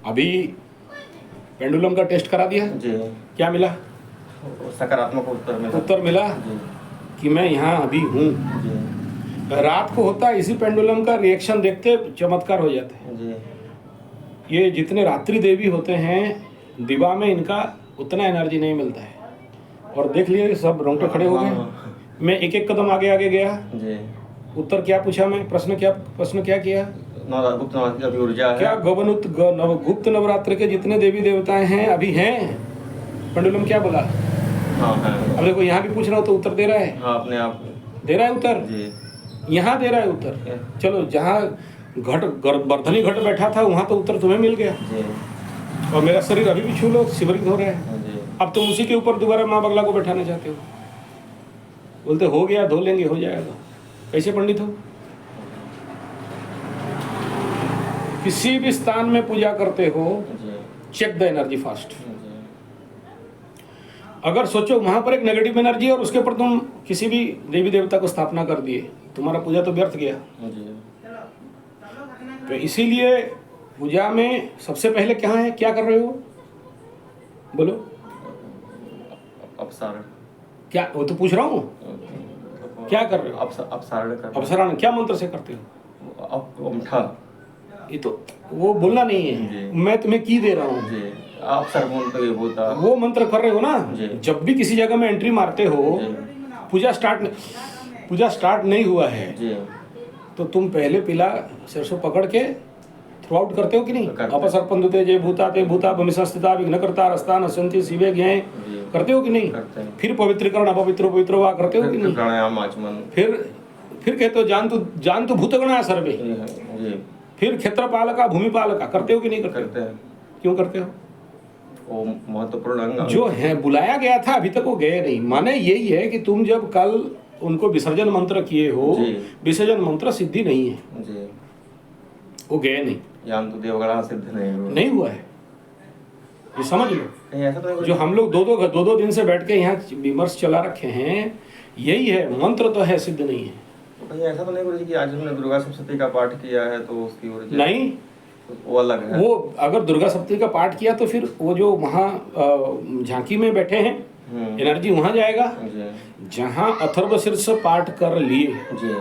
अभी पेंडुलम का टेस्ट करा दिया जी। क्या मिला? सकारात्मक उत्तर मिला। उत्तर मिला जी। कि मैं यहाँ अभी हूँ। जी। रात को होता है इसी पेंडुलम का रिएक्शन देखते चमत्कार हो जाते हैं। जी। ये जितने रात्रि देवी होते हैं दिवा में इनका उतना एनर्जी नहीं मिलता है। और देख लिए सब रोंगटे खड़े हो गए। मैं एक एक कदम आगे आगे गया। जी। उत्तर क्या पूछा मैं? प्रश्न क्या किया? गुप्त नवरात्रि की अभी ऊर्जा है। क्या गुप्त नवरात्र के जितने देवी देवताएं हैं अभी हैं? पेंडुलम क्या बोला? हाँ है। अब देखो यहाँ भी पूछ रहा हूँ तो उत्तर दे रहा है। हाँ अपने आप दे रहा है उत्तर। जी। यहाँ दे रहा है उत्तर। चलो जहाँ वर्धनी घट बैठा था वहाँ तो उत्तर तुम्हें मिल गया। जी। और मेरा शरीर अभी भी छू लो शिवरित हो रहा है। जी। अब तुम उसी के ऊपर दोबारा माँ बगला को बैठाना चाहते हो। बोलते हो गया, धो लेंगे, हो जाएगा। कैसे पंडित हो? किसी भी स्थान में पूजा करते हो, चेक द एनर्जी फास्ट। अगर सोचो वहां पर एक नेगेटिव एनर्जी और उसके ऊपर तुम किसी भी देवी देवता को स्थापना कर दिए, तुम्हारा पूजा तो व्यर्थ गया। तो इसीलिए पूजा में सबसे पहले क्या कर रहे हो? बोलो। अपसारण। क्या? वो तो पूछ रहा हूँ, क्या कर रहे हो? अपसारण क्या मंत्र से करते हो? ये तो वो बोलना नहीं है, मैं तुम्हें की दे रहा हूँ। वो मंत्र कर रहे हो ना। जब भी किसी जगह में एंट्री मारते हो, पूजा स्टार्ट नहीं हुआ है तो तुम पहले पीला सरसों पकड़ के थ्रू आउट करते हो कि नहीं? अपसर्पंदुते जे भूता ते भूता भूमिसंस्थिता विघ्नकर्ता रस्तान असंति शिवे ज्ञे करते हो कि नहीं? फिर पवित्रीकरण अपवित्रो पवित्रो वा करते हो कि नहीं? प्राणायाम आचमन। फिर कहते हो जान तू भूतगणा सर्वे। फिर क्षेत्रपालका भूमिपालका करते हो कि नहीं करते हो? क्यों करते हो? वो महत्वपूर्ण अंग जो है बुलाया गया था अभी तक वो गए नहीं। माने यही है कि तुम जब कल उनको विसर्जन मंत्र किए हो, विसर्जन मंत्र सिद्धि नहीं है, वो गए नहीं। यान तो देवगणा सिद्ध नहीं हुआ है, ये समझ लो। जो हम लोग दो दिन से बैठ के यहाँ विमर्श चला रखे हैं, यही है। मंत्र तो है, सिद्ध नहीं है। तो ऐसा तो नहीं गुरुजी कि आज हमने दुर्गा सप्तशती का पाठ किया है तो उसकी ऊर्जा नहीं, वो अलग है। वो अगर दुर्गा सप्तशती का पाठ किया तो फिर वो जो वहाँ झांकी में बैठे हैं एनर्जी वहाँ जाएगा। जहाँ अथर्वशीर्ष पाठ कर लिए,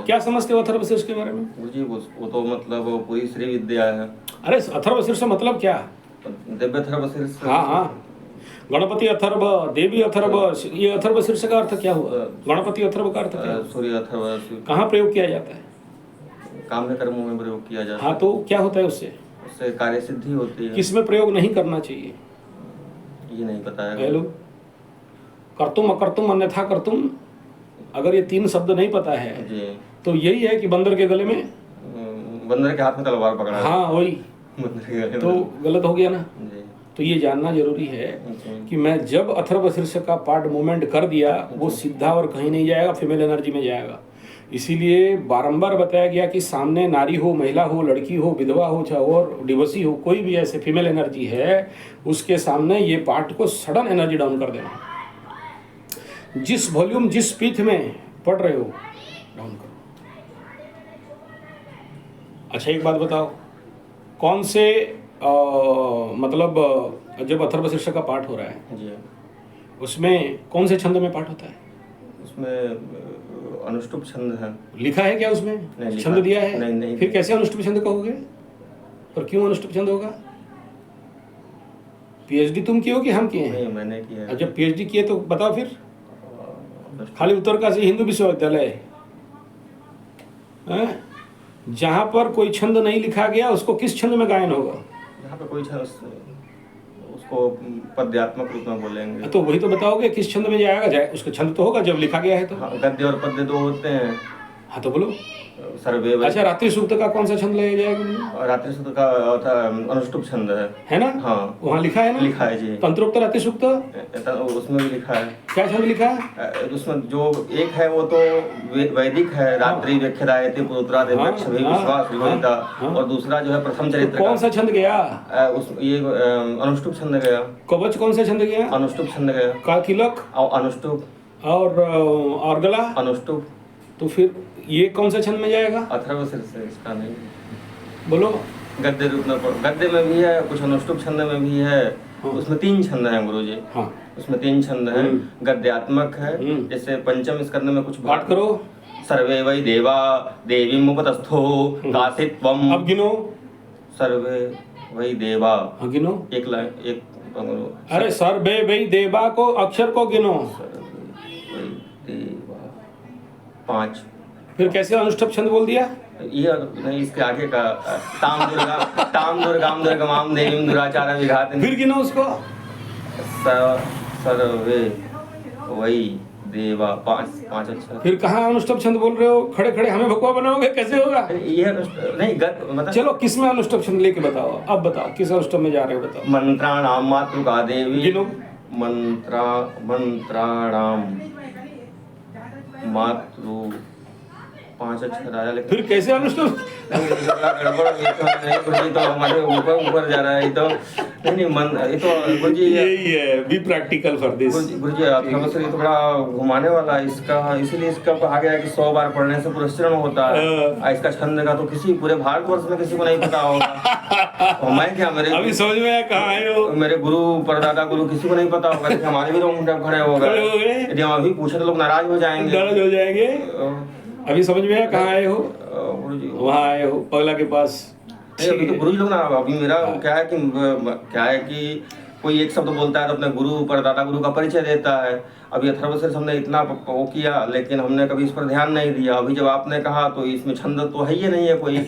क्या समझते हो अथर्वशीर्ष के बारे में? गुरुजी वो तो मतलब पूरी श्री विद्या है। अरे अथर्वशीर्ष मतलब क्या? दिव्य अथर्वशीर्ष। हाँ, गणपति अथर्व, देवी अथर्व। ये अथर्वशीर्ष का अर्थ क्या हुआ? गणपति अथर्व का अर्थ क्या? सूर्य अथर्व। कहाँ प्रयोग किया जाता है? काम्य कर्मों में प्रयोग किया जाता है। हाँ, तो क्या होता है उससे? उससे कार्य सिद्धि होती है। किसमें प्रयोग नहीं करना चाहिए? ये नहीं पता है। हेलो, कर्तुम अकर्तुम अन्यथा कर्तुम, अगर ये 3 शब्द नहीं पता है तो यही है कि बंदर के गले में, बंदर के हाथ में तलवार पकड़ा है। हाँ वही तो गलत हो गया ना। तो ये जानना जरूरी है कि मैं जब अथर्वशीर्ष का पार्ट मूवमेंट कर दिया, वो सीधा और कहीं नहीं जाएगा, फीमेल एनर्जी में जाएगा। इसीलिए बारंबार बताया गया कि सामने नारी हो, महिला हो, लड़की हो, विधवा हो, चाहे और डिवोर्सी हो, कोई भी ऐसे फीमेल एनर्जी है, उसके सामने ये पार्ट को सडन एनर्जी डाउन कर देना। जिस वॉल्यूम जिस स्पीड में पढ़ रहे हो डाउन करो। अच्छा एक बात बताओ, कौन से मतलब जब अथर्वशीर्ष का पाठ हो रहा है उसमें कौन से छंद में पाठ होता है? उसमें अनुष्टुप छंद है। लिखा है क्या उसमें? छंद दिया है? नहीं। फिर कैसे अनुष्टुप छंद कहोगे? और क्यों अनुष्टुप छंद होगा? पीएचडी तुम किए हो कि हम किए हैं? नहीं, मैंने किया है। जब पीएचडी किए तो बताओ फिर। खाली उत्तरकाशी हिंदू विश्वविद्यालय जहां पर कोई छंद नहीं लिखा गया, उसको किस छंद में गायन होगा? यहाँ पे कोई छंद, उसको पद्यात्मक रूप में बोलेंगे। तो वही तो बताओगे किस छंद में जाएगा? उसका छंद तो होगा जब लिखा गया है तो। हाँ, गद्य और पद्य 2 होते हैं। हाँ तो बोलो। सर्वे। अच्छा, रात्रि सूक्त का कौन सा छंद लगाया जाएगा? रात्रि सूक्त का अनुष्टुप छंद है ना? हाँ, वहाँ लिखा है ना? लिखा है जी। तंत्रोक्त रात्रि सूक्त उसमें भी लिखा है। क्या छंद लिखा है? उसमें जो एक है वो तो वैदिक है, रात्रि व्याख्यायते पुत्रा देवक्ष विश्वास विवरिता, और दूसरा जो है प्रथम चरित्र। कौन सा छंद गया? ये अनुष्टुप छंद गया। कवच कौन सा छंद गया? अनुष्टुप छंद गया। काकिलक अनुष्टुप। और गला अनुष्टुप। तो फिर ये कौन सा छंद में जाएगा? अथर्वशीर्ष इसका नहीं। बोलो। गद्य रूप में गद्य में भी है, कुछ अनुष्टुप छंद में भी है। उसमें 3 छंद हैं गुरुजी। हाँ उसमें 3 छंद हैं। गद्यात्मक है, जैसे पंचम स्कंद में कुछ पाठ करो। सर्वे वै देवा देवीं उपतस्थो दासित्वम्। अब गिनो। सर्वे वै देवा। हाँ गिनो। एक लाइन एक पंगु। अरे सर्वे वै देवा को अक्षर को गिनो। सर्वे वै देवा 5। फिर कैसे अनुष्ठुप छंद बोल दिया? ये नहीं, इसके आगे का ताम दुर्गाम दुर्गमाम देवीं दुराचार विघात। फिर गिनो उसको। सर्वे वै देवा 5 अच्छा। फिर कहाँ अनुष्ठुप छंद बोल रहे हो? खड़े खड़े हमें भगवा बनाओगे, कैसे होगा? ये नहीं मतलब चलो किस में अनुष्ठुप छंद लेके बताओ, अब बताओ किस अनुष्ठुप में जा रहे हो, बताओ। मंत्राणाम मातृका देवी। गिनो। मंत्राणाम मातृ 5 अक्षर आया, लेकिन फिर कैसे अनुष्ठुप? गड़बड़ नहीं तो हमारे ऊपर जा रहा है। ये तो नहीं ये तो गुरुजी यही है, बी प्रैक्टिकल फॉर दिस। गुरुजी थोड़ा सा ये तो बड़ा घुमाने वाला है इसका, इसीलिए इसका कहा गया कि 100 बार पढ़ने से पुरस्चरण होता है। इसका छंद का तो किसी पूरे भारतवर्ष में किसी को नहीं पता होगा। मैं क्या मेरे अभी समझ में कहाँ आए हो? मेरे गुरु परदादा गुरु किसी को नहीं पता होगा, हमारे भी रोंगटे खड़े हो गए। यदि हम अभी पूछे तो लोग नाराज हो जाएंगे। अभी समझ में आया कहाँ आए हो? वहाँ आए हो पगला के पास। अभी तो गुरु लोग ना, अभी मेरा क्या है कि कोई एक शब्द बोलता है तो अपने गुरु परदादा गुरु का परिचय देता है। अभी अथर्वशीर्ष हमने इतना वो किया, लेकिन हमने कभी इस पर ध्यान नहीं दिया। अभी जब आपने कहा तो इसमें छंद तो है ही नहीं है, कोई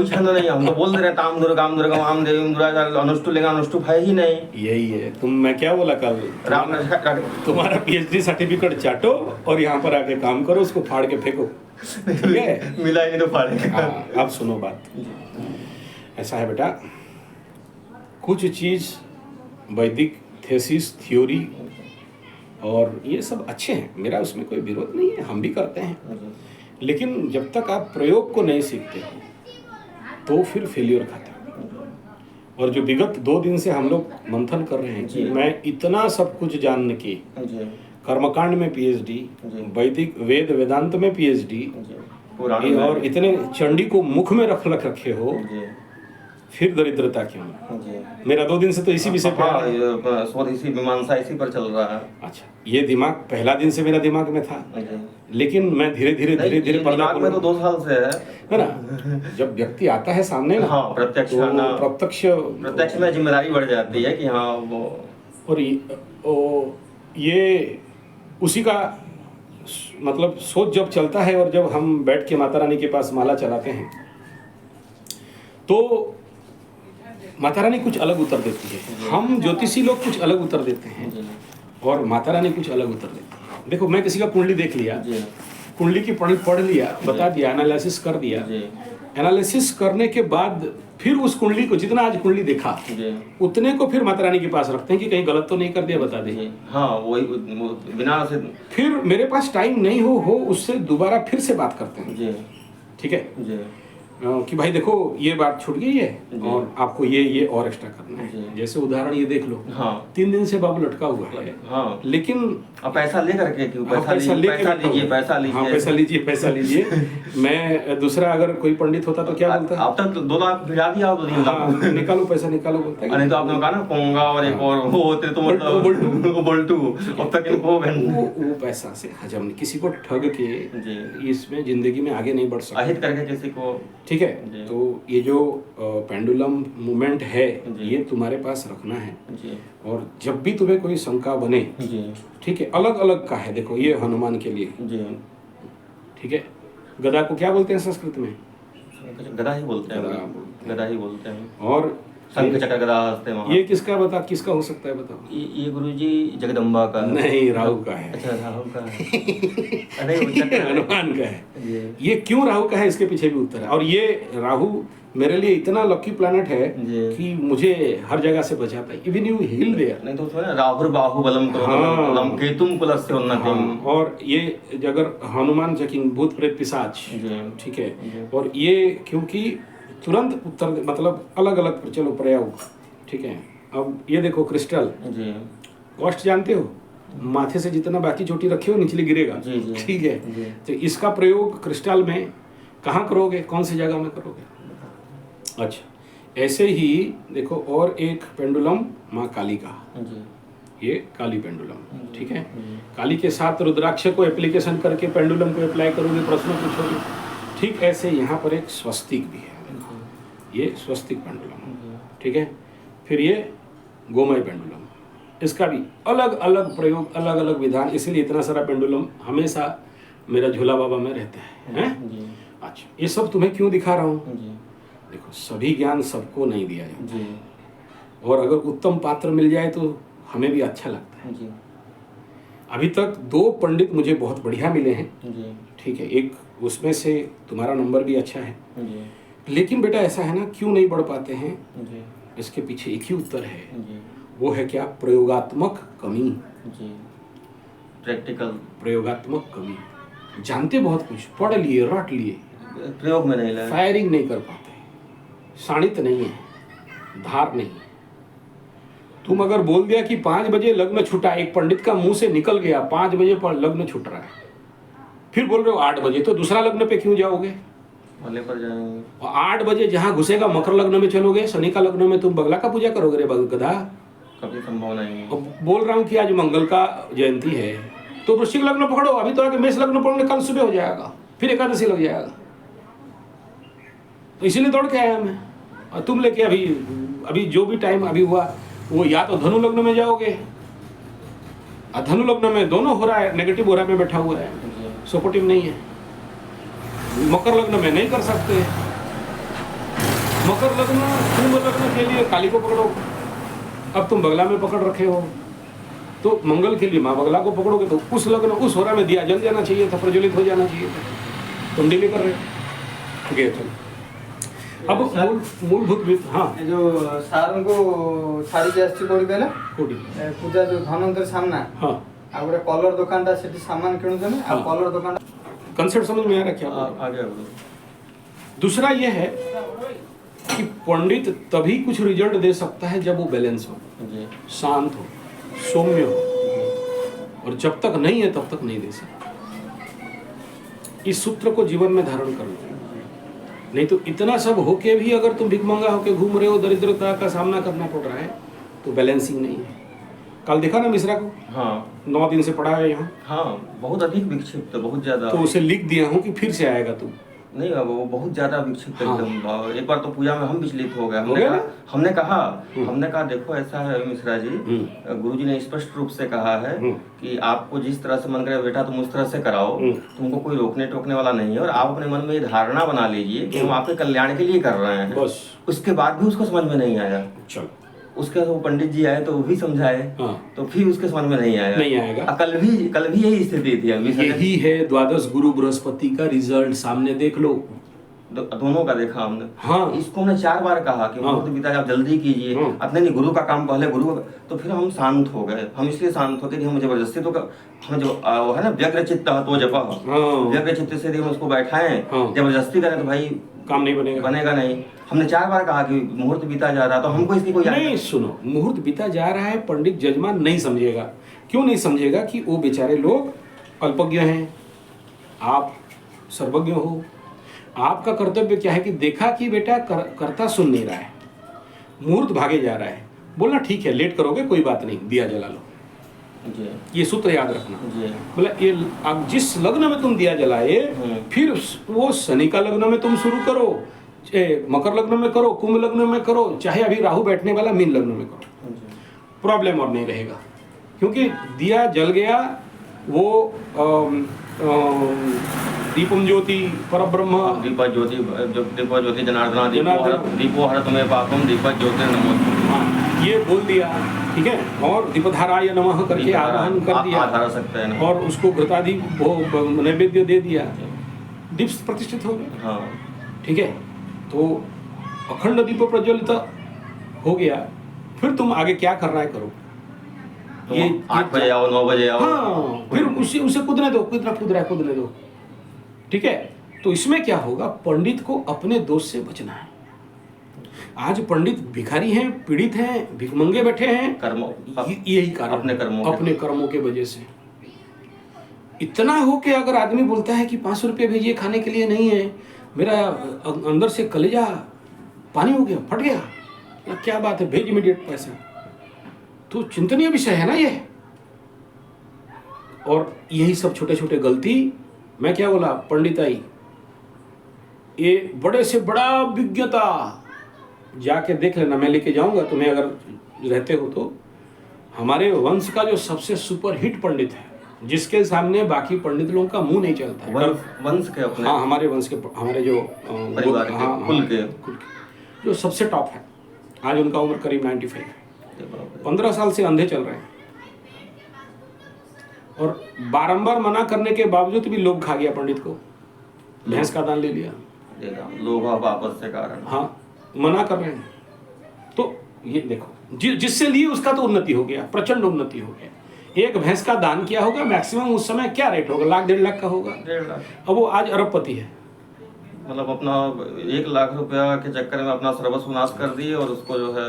छंद नहीं है। हम तो बोल दे रहे ताम दुर्गाम दुर्गमाम देवीं दुराचार अनुष्टुप, लेकिन अनुष्टुप है ही नहीं। यही है। मैं क्या बोला कल, तुम्हारा PhD सर्टिफिकेट चाटो और यहाँ पर आके काम करो, उसको फाड़ के फेंको। ठीक है, मिला ही नहीं तो फाड़ेगा। अब सुनो बात, ऐसा है बेटा, कुछ चीज वैदिक थेसिस थ्योरी और ये सब अच्छे हैं, मेरा उसमें कोई विरोध नहीं है, हम भी करते हैं। लेकिन जब तक आप प्रयोग को नहीं सीखते हो तो फिर फेल्योर खाते हो। और जो विगत 2 दिन से हम लोग मंथन कर रहे हैं कि मैं इतना सब कुछ जानने की, कर्मकांड में PhD, वैदिक वेद वेदांत में PhD, और इतने चंडी को मुख में रखे हो, फिर दरिद्रता क्यों? मेरा 2 दिन से तो इसी विषय पर इसी मीमांसा इसी पर चल रहा है। अच्छा, ये दिमाग पहला दिन से मेरा दिमाग में था, लेकिन मैं धीरे धीरे दिमाग में तो 2 साल से है ना। जब व्यक्ति आता है सामने ना, हाँ, प्रत्यक्ष में जिम्मेदारी बढ़ जाती है कि हाँ वो, और ये उसी का मतलब सोच जब चलता है। और जब हम बैठ के माता रानी के पास माला चलाते हैं तो माता रानी कुछ अलग उत्तर देती है, हम ज्योतिषी लोग कुछ अलग उत्तर देते हैं, और माता रानी कुछ अलग उत्तर देती है। देखो, मैं किसी का कुंडली देख लिया, कुंडली की पढ़ लिया, बता दिया, एनालिसिस कर दिया। एनालिसिस करने के बाद फिर उस कुंडली को, जितना आज कुंडली देखा उतने को फिर माता रानी के पास रखते हैं कि कहीं गलत तो नहीं कर दिया, बता दे। हाँ, वही बिना से फिर मेरे पास टाइम नहीं हो उससे दोबारा फिर से बात करते हैं। ठीक है कि भाई देखो ये बात छूट गई है और आपको ये और एक्स्ट्रा करना है। जैसे उदाहरण ये देख लो, 3 दिन से बाबू लटका हुआ है, लेकिन अब पैसा लेकर के क्यों? पैसा लीजिए। मैं दूसरा अगर कोई पंडित होता तो क्या बोलता? अब तक 2 लाख भिजा दिया हो तो 3 लाख निकालो, पैसा निकालो बोलता है। नहीं तो आपने कहा ना पोंगा और एक और वो होते तो मतलब बोल्टू, अब तक इनको वो पैसा से हजम नहीं, किसी को ठग के इसमें जिंदगी में आगे नहीं बढ़ सकता, अहित करके किसी को। ठीक है, तो ये जो पेंडुलम मूवमेंट है ये तुम्हारे पास रखना है। और जब भी तुम्हें कोई शंका बने, ठीक है, अलग अलग का है। देखो, ये हनुमान के लिए, ठीक है। गदा को क्या बोलते हैं संस्कृत में? गदा ही बोलते हैं। और शंख चक्र गदा हस्ते महान। ये किसका किसका हो सकता है बताओ? ये गुरुजी जगदम्बा का नहीं, राहु का है। अच्छा, राहु का है। अरे हनुमान का है। ये क्यों राहु का है, इसके पीछे भी उत्तर है। और ये राहु मेरे लिए इतना लकी प्लैनेट है कि मुझे हर जगह से बचाता है। इवन यू हिल देयर, नहीं तो उसमें राहुर बाहुबलम क्रोधम केतुम कुलस्य उन्नतिम। और ये अगर हनुमान चकिंग भूत प्रेत पिशाच, ठीक है। और ये क्योंकि तुरंत उत्तर, मतलब अलग अलग, चलो प्रयोग, ठीक है। अब ये देखो क्रिस्टल, कॉस्ट जानते हो? माथे से जितना बाकी चोटी रखे हो निचले गिरेगा, ठीक है। तो इसका प्रयोग क्रिस्टल में कहाँ करोगे, कौन सी जगह में करोगे? अच्छा, ऐसे ही देखो और एक पेंडुलम माँ काली का, जी ये काली पेंडुलम, ठीक है। काली के साथ रुद्राक्ष को एप्लीकेशन करके पेंडुलम को अप्लाई करोगे, प्रश्न पूछोगे। ठीक ऐसे यहाँ पर एक स्वस्तिक भी है, ये स्वस्तिक पेंडुलम, ठीक है। फिर ये गोमय पेंडुलम, इसका भी अलग अलग प्रयोग, अलग अलग विधान, इसीलिए इतना सारा पेंडुलम हमेशा मेरा झूला बाबा में रहता है, हैं? अच्छा, ये सब तुम्हें क्यों दिखा रहा हूँ? देखो, सभी ज्ञान सबको नहीं दिया जाता, और अगर उत्तम पात्र मिल जाए तो हमें भी अच्छा लगता है। अभी तक 2 पंडित मुझे बहुत बढ़िया मिले हैं, ठीक है। एक उसमें से तुम्हारा नंबर भी अच्छा है, लेकिन बेटा ऐसा है ना, क्यों नहीं बढ़ पाते हैं? इसके पीछे एक ही उत्तर है, वो है क्या? प्रयोगात्मक कमी। प्रयोगात्मक कमी। जानते बहुत कुछ, पढ़ लिए, रट लिए, प्रयोग में नहीं लाए, फायरिंग नहीं कर पाते, शाणित नहीं है, धार नहीं। तुम अगर बोल दिया कि 5 बजे लग्न छूटा, एक पंडित का मुंह से निकल गया 5 बजे पर लग्न छूट रहा है, फिर बोल रहे हो 8 बजे, तो दूसरा लग्न पे क्यों जाओगे? भले पर जाएंगे। और 8 बजे जहां घुसेगा मकर लग्न में चलोगे, शनि का लग्न में तुम बगला का पूजा करोगे रे गधा? कभी संभव नहीं है। बोल रहा हूँ कि आज मंगल का जयंती है, तो वृश्चिक लग्न पकड़ो, अभी तो आगे मेष लग्न पकड़ने कल सुबह हो जाएगा, फिर एकादशी लग जाएगा। तो इसीलिए दौड़ के आया मैं। और तुम लेके अभी जो भी टाइम अभी हुआ, वो या तो धनु लग्न में जाओगे, और धनु लग्न में दोनों हो रहा है, नेगेटिव हो रहा है, बैठा हुआ है, सपोर्टिव नहीं है। मकर लग्न में नहीं कर सकते, मकर लग्न कुंभ लग्न के लिए काली को पकड़ो, अब तुम बगला में पकड़ रखे हो, तो मंगल के लिए माँ बगला को पकड़ोगे, तो उस लग्न उस होरा में दिया जल जाना चाहिए था, प्रज्वलित हो जाना चाहिए था, तुम डिले कर रहे हो। ठीक है, अब मूलभूत हाँ, जो सारन को छाड़ी जास्ती कोडी देला कोडी पूजा जो धनवंतर सामना हाँ, आ गोटे कलर दुकानटा सेठी सामान किणुछन आ कलर दुकान कंसेप्ट समझ में आ रहा क्या? आ गया। दूसरा ये है कि पंडित तभी कुछ रिजल्ट दे सकता है जब वो बैलेंस हो, शांत हो, सौम्य हो, और जब तक नहीं है तब तक नहीं दे सकता। इस सूत्र को जीवन में धारण कर लो, नहीं तो इतना सब होके भी अगर तुम भिखमंगा होके घूम रहे हो, दरिद्रता का सामना करना पड़ रहा है, तो बैलेंसिंग नहीं है। कल देखा ना मिश्रा को? हाँ, 9 दिन से पढ़ा है यहाँ। हाँ, बहुत अधिक विक्षिप्त, बहुत ज्यादा। तो उसे लिख दिया हूँ कि फिर से आएगा तू। नहीं, वो बहुत ज्यादा विक्षिप्त हाँ। एकदम। एक बार तो पूजा में हम विचलित हो गए। हमने कहा देखो ऐसा है मिश्रा जी, गुरुजी ने स्पष्ट रूप से कहा है कि आपको जिस तरह से मन करे बेटा तुम उस तरह से कराओ, तुमको कोई रोकने टोकने वाला नहीं है, और आप अपने मन में ये धारणा बना लीजिए कि हम आपके कल्याण के लिए कर रहे हैं। बस उसके बाद भी उसको समझ में नहीं आया। चलो, उसके वो पंडित जी आए तो वो भी समझाए, तो फिर उसके समझ में नहीं आएगा। कल भी यही स्थिति थी। यही है द्वादश गुरु बृहस्पति का रिजल्ट, सामने देख लो। दोनों का देखा हमने। हाँ, इसको हमने 4 बार कहा कि मुहूर्त पिता आप जल्दी कीजिए, अपने नहीं गुरु का काम पहले गुरु। तो फिर हम शांत हो गए। हम इसलिए शांत हो गए कि हम जबरदस्ती तो हम जो वो है ना व्यग्र चित्त तो जप, व्यग्र चित्त से हम उसको बैठाएं, जबरदस्ती करें तो भाई काम नहीं बनेगा नहीं। हमने 4 बार कहा कि मुहूर्त बीता जा रहा, तो हमको इसकी कोई नहीं। सुनो, मुहूर्त बीता जा रहा है, पंडित जजमान नहीं समझेगा। क्यों नहीं समझेगा? कि वो बेचारे लोग अल्पज्ञ हैं, आप सर्वज्ञ हो। आपका कर्तव्य क्या है कि देखा कि बेटा करता सुन नहीं रहा है, मुहूर्त भागे जा रहा है, बोलना ठीक है, लेट करोगे कोई बात नहीं, दिया जला लो। ये सूत्र याद रखना। मतलब ये अब जिस लग्न में तुम दिया जलाए, फिर वो शनि का लग्न में तुम शुरू करो, मकर लग्न में करो, कुंभ लग्न में करो, चाहे अभी राहु बैठने वाला मीन लग्न में करो, प्रॉब्लम और नहीं रहेगा। क्योंकि दिया जल गया, वो दीपम ज्योति परब्रह्म, दीपा ज्योति जनार्दन, दीपो हरत में पापम, दीपा ज्योति नमः, ये बोल दिया, ठीक है। और दीपधाराय नमः करके आवाहन कर दिया, और उसको घृतादि नैवेद्य दे दिया, दीप प्रतिष्ठित हो गए। हाँ, ठीक है। तो अखंड दीप प्रज्वलित हो गया। फिर तुम आगे क्या करना है करो। तो ये 8 बजे आओ, 9 बजे आओ। हाँ, फिर उसे कूदने दो, कितना कूद रहा है कूदने दो। ठीक है। तो इसमें क्या होगा, पंडित को अपने दोष से बचना है। आज पंडित भिखारी हैं, पीड़ित हैं, भिखमंगे बैठे हैं, यही कारण, अपने कर्मों के वजह से। इतना हो के अगर आदमी बोलता है कि 500 रुपये भेजिए खाने के लिए नहीं है, मेरा अंदर से कलेजा पानी हो गया, फट गया, क्या बात है, भेज इमीडिएट पैसा। तो चिंतनीय विषय है ना ये। और यही सब छोटे छोटे गलती, मैं क्या बोला पंडिताई, ये बड़े से बड़ा विज्ञता, जाके देख लेना, मैं लेके जाऊंगा तुम्हें अगर रहते हो तो। हमारे वंश का जो सबसे सुपर हिट पंडित है, जिसके सामने बाकी पंडित लोगों का मुंह नहीं चलता है। वंश के अपने? हाँ, हमारे वंश के, हमारे जो परिवार के, कुल के जो सबसे टॉप है। आज उनका उम्र करीब 95 है। 15 साल से अंधे चल रहे हैं, और बारंबार मना करने के बावजूद भी लोभ खा गया पंडित को, भैंस का दान ले लिया, लोभ वापस से कारण। हाँ, मना कर रहे हैं। तो ये देखो, जिससे लिए उसका तो उन्नति हो गया, प्रचंड उन्नति हो गया। एक भैंस का दान किया होगा, मैक्सिमम उस समय क्या रेट होगा, 1 लाख 1.5 लाख का होगा। 1.5 लाख। अब वो आज अरबपति है। मतलब अपना 1 लाख रुपया के चक्कर में अपना सर्वस्व नाश कर दिए, और उसको जो है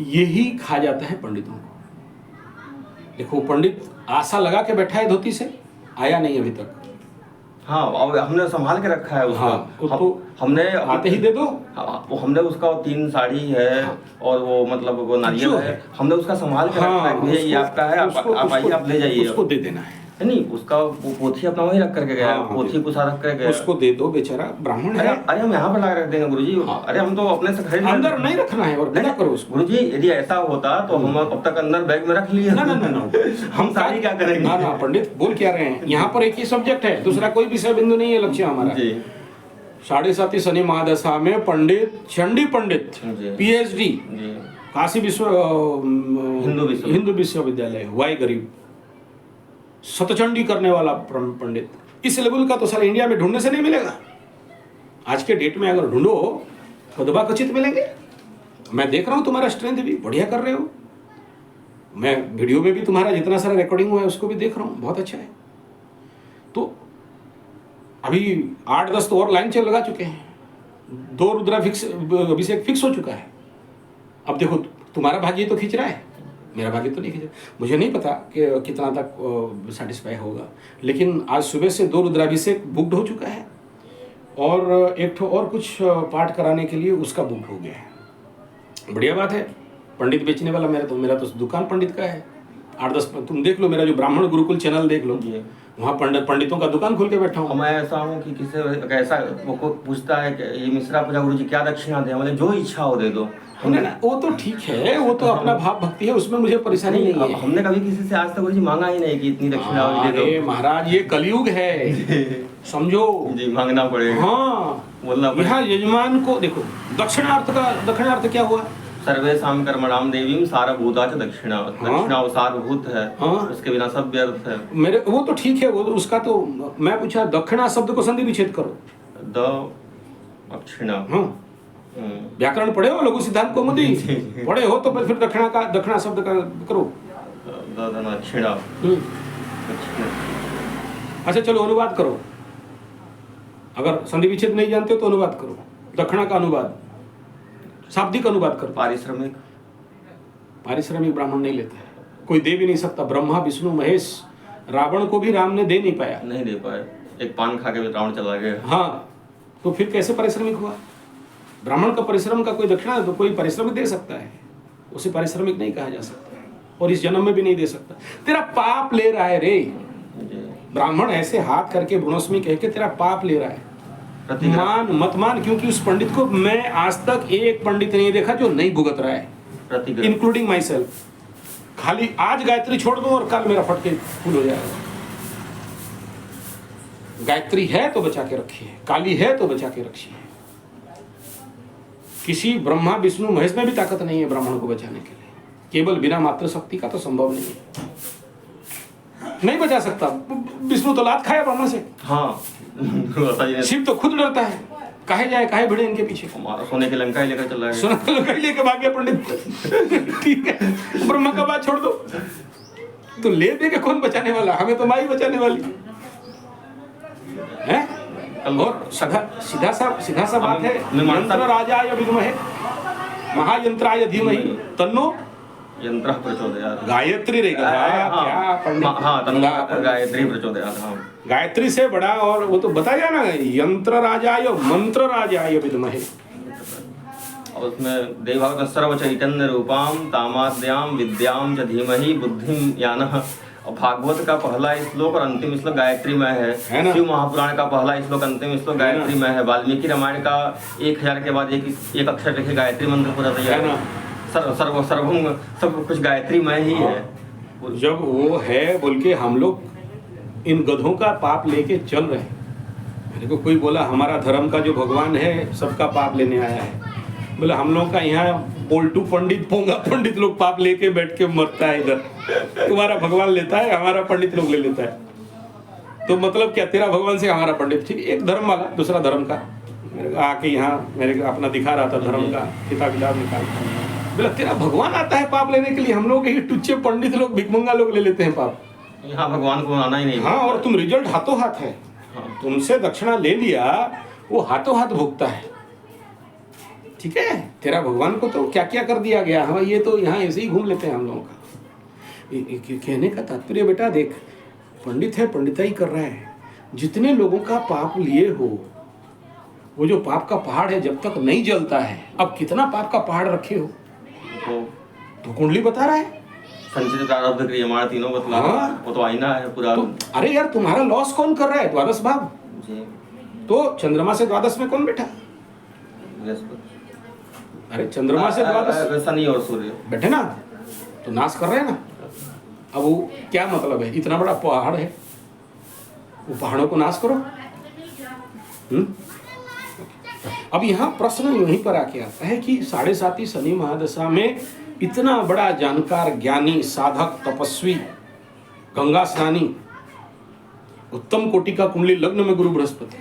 यही खा जाता है पंडितों को। देखो, पंडित आशा लगा के बैठा है धोती से, आया नहीं अभी तक। हाँ, और हमने संभाल के रखा है उसको। हाँ, तो हमने आते ही दे दो। वो हमने उसका 3 साड़ी है, और वो मतलब वो नारियल है, हमने उसका संभाल के रखा है। भैया ये आपका है, आप आइए, आप ले जाइए। उसको दे देना है। नहीं, उसका वो पोथी अपना वहीं रख करके गया, पोथी कुछ रख करके गया, उसको दे दो, बेचारा ब्राह्मण है। अरे हम यहाँ पर ला रख देंगे गुरुजी। अरे हम तो अपने से खरीद, अंदर नहीं रखना है, और क्या करो उसको। गुरुजी यदि ऐसा होता तो हम अब तक अंदर बैग में रख लिए। ना, हम साड़ी क्या करेंगे। ना, पंडित बोल क्या रहे हैं, यहाँ पर एक ही सब्जेक्ट है, दूसरा कोई विषय बिंदु नहीं है। लक्ष्य हमारा 7.5 शनि महादशा में पंडित, चंडी पंडित, PhD, काशी हिंदू विश्वविद्यालय, वाई गरीब, शतचंडी करने वाला पंडित। इस लेवल का तो सारा इंडिया में ढूंढने से नहीं मिलेगा। आज के डेट में अगर ढूंढो कदबा कचित मिलेंगे। मैं देख रहा हूं तुम्हारा स्ट्रेंथ भी बढ़िया कर रहे हो, मैं वीडियो में भी तुम्हारा जितना सारा रिकॉर्डिंग हुआ है उसको भी देख रहा हूं, बहुत अच्छा है। तो अभी 8-10 तो और लाइन चल लगा चुके हैं, 2 रुद्राभिषेक फिक्स हो चुका है। अब देखो, तुम्हारा भाग्य तो खींच रहा है, मेरा भाग्य तो नहीं खींच रहा। मुझे नहीं पता कि कितना तक सेटिस्फाई होगा, लेकिन आज सुबह से 2 रुद्राभिषेक बुकड हो चुका है, और एक ठो और कुछ पाठ कराने के लिए उसका बुक हो गया है। बढ़िया बात है। पंडित बेचने वाला मेरा तो दुकान पंडित का है। 8-10 तुम देख लो, मेरा जो ब्राह्मण गुरुकुल चैनल देख लो, वहाँ पंडितों का दुकान खोल के बैठा हूँ। मैं ऐसा हूँ कि किसी ऐसा वो पूछता है कि ये मिश्रा पूजा गुरुजी क्या दक्षिणा दे, मतलब जो इच्छा हो दे दो। वो तो ठीक है, वो तो अपना भाव भक्ति है, उसमें मुझे परेशानी नहीं है। हमने कभी किसी से आज तक गुरुजी मांगा ही नहीं कि इतनी दक्षिणा दे दो। महाराज, ये कलयुग है, समझो जी, मांगना पड़ेगा। हाँ, बोलना पड़ेगा। यहाँ यजमान को देखो, दक्षिणार्थ क्या हुआ, सर्वेषां कर्मणां देवीं सारभूता च दक्षिणा। दक्षिणा वो सारभूत है, उसके बिना सब व्यर्थ है। मेरे वो तो ठीक है, वो तो उसका तो मैं पूछा, दक्षिणा शब्द को संधि विच्छेद करो, दक्षिणा। व्याकरण पढ़े हो, लघु सिद्धांत कौमुदी पढ़े हो, तो फिर दक्षिणा शब्द का करो, दक्षिणा। अच्छा चलो, अनुवाद करो। अगर संधि विच्छेद नहीं जानते तो अनुवाद करो, दक्षिणा का अनुवाद, शाब्दिक अनुवाद करो। पारिश्रमिक ब्राह्मण नहीं लेता है, कोई दे भी नहीं सकता। ब्रह्मा विष्णु महेश, रावण को भी राम ने दे नहीं पाए, एक पान खा के रावण चला गया। हाँ, तो फिर कैसे पारिश्रमिक हुआ। ब्राह्मण का परिश्रम का कोई दक्षिणा है तो कोई पारिश्रमिक दे सकता है, उसे पारिश्रमिक नहीं कहा जा सकता, और इस जन्म में भी नहीं दे सकता। तेरा पाप ले रहा है रे ब्राह्मण, ऐसे हाथ करके भ्रूणस्मी कह के तेरा पाप ले रहा है। मान मत मान, क्योंकि उस पंडित को मैं आज तक एक पंडित नहीं देखा जो नहीं भुगत रहा है, इंक्लूडिंग माई सेल्फ। खाली आज गायत्री छोड़ दो और कल मेरा फटके फूल हो जाएगा। गायत्री है तो बचा के रखिए, काली है तो बचा के रखिए। किसी ब्रह्मा विष्णु महेश में भी ताकत नहीं है ब्राह्मण को बचाने के लिए, केवल बिना मात्र शक्ति का तो संभव नहीं है, नहीं बचा सकता। विष्णु तो लात खाया ब्राह्मण से। हाँ, शिव तो खुद डरता है, काहे जाए काहे भिड़े इनके पीछे। सोने की लंका ही लेकर चला गया, सोने की लंका ही लेकर भाग गया पंडित। ठीक है, ब्रह्मा का बात छोड़ दो, तो ले दे के कौन बचाने वाला, हमें तो माई बचाने वाली है। और सीधा सा बात है, यंत्र राजाय विद्महे महायंत्राय धीमहि तन्नो यंत्र प्रचोदयात्। गायत्री रहेगा क्या पंडित। हाँ, गायत्री प्रचोदयात्। हाँ, गायत्री से बड़ा और वो तो बताया ना, यंत्र राजाय मंत्र राजाय विद्महे। और उसमें देवी भागवत में सर्व चैतन्य रूपाम तामाद्याम विद्याम च धीमहि बुद्धिम यानः। और भागवत का पहला श्लोक और अंतिम श्लोक गायत्री में है। शिव महापुराण का पहला श्लोक अंतिम श्लोक गायत्री में है। वाल्मीकि रामायण का 1000 के बाद एक अक्षर लिखे गायत्री मंत्र पूरा तैयार है। सर्वम सब कुछ गायत्री में ही है। जब वो है बोल के हम लोग इन गधों का पाप लेके चल रहे हैं। मेरे को कोई बोला हमारा धर्म का जो भगवान है सबका पाप लेने आया है। बोले हम लोग का यहाँ पोल्टू पंडित पोंगा पंडित लोग पाप लेके बैठ के मरता है इधर। तुम्हारा भगवान लेता है, हमारा पंडित लोग ले लेता है। तो मतलब क्या, तेरा भगवान से हमारा पंडित। ठीक, एक धर्म वाला दूसरा धर्म का आके यहाँ मेरे को अपना दिखा रहा था धर्म का किताब निकाल। बोला तेरा भगवान आता है पाप लेने के लिए, हम लोग टुच्चे पंडित लोग भिकमंगा लोग ले लेते हैं पाप। यहाँ भगवान को आना ही नहीं। हाँ, और तुम रिजल्ट हाथों हाथ है। तुमसे दक्षिणा ले लिया, वो हाथों हाथ भुगता है। ठीक है, तेरा भगवान को तो क्या क्या कर दिया गया। हाँ, ये तो यहाँ ऐसे ही घूम लेते हैं हम लोगों का। कहने का तात्पर्य बेटा देख, पंडित है पंडिताई कर रहा है। जितने लोगों का पाप लिए हो, वो जो पाप का पहाड़ है जब तक नहीं जलता है, अब कितना पाप का पहाड़ रखे हो तो कुंडली बता रहा है। संचित प्रारब्ध क्रियमाण तीनों बतला। हाँ? वो तो आईना है पूरा। अरे यार, तुम्हारा लॉस कौन कर रहा है? द्वादश भाव। तो चंद्रमा से द्वादश में कौन बैठा? अरे चंद्रमा से द्वादश शनि और सूर्य बैठे ना, तो नाश कर रहे हैं ना। अब वो क्या मतलब है? इतना बड़ा पहाड़ है, वो पहाड़ों को नाश करो। अब यहाँ प्रश्न यहीं पर आके आता है कि 7.5 शनि महादशा में इतना बड़ा जानकार, ज्ञानी, साधक, तपस्वी, गंगा स्नानी, उत्तम कोटि का कुंडली लग्न में गुरु बृहस्पति,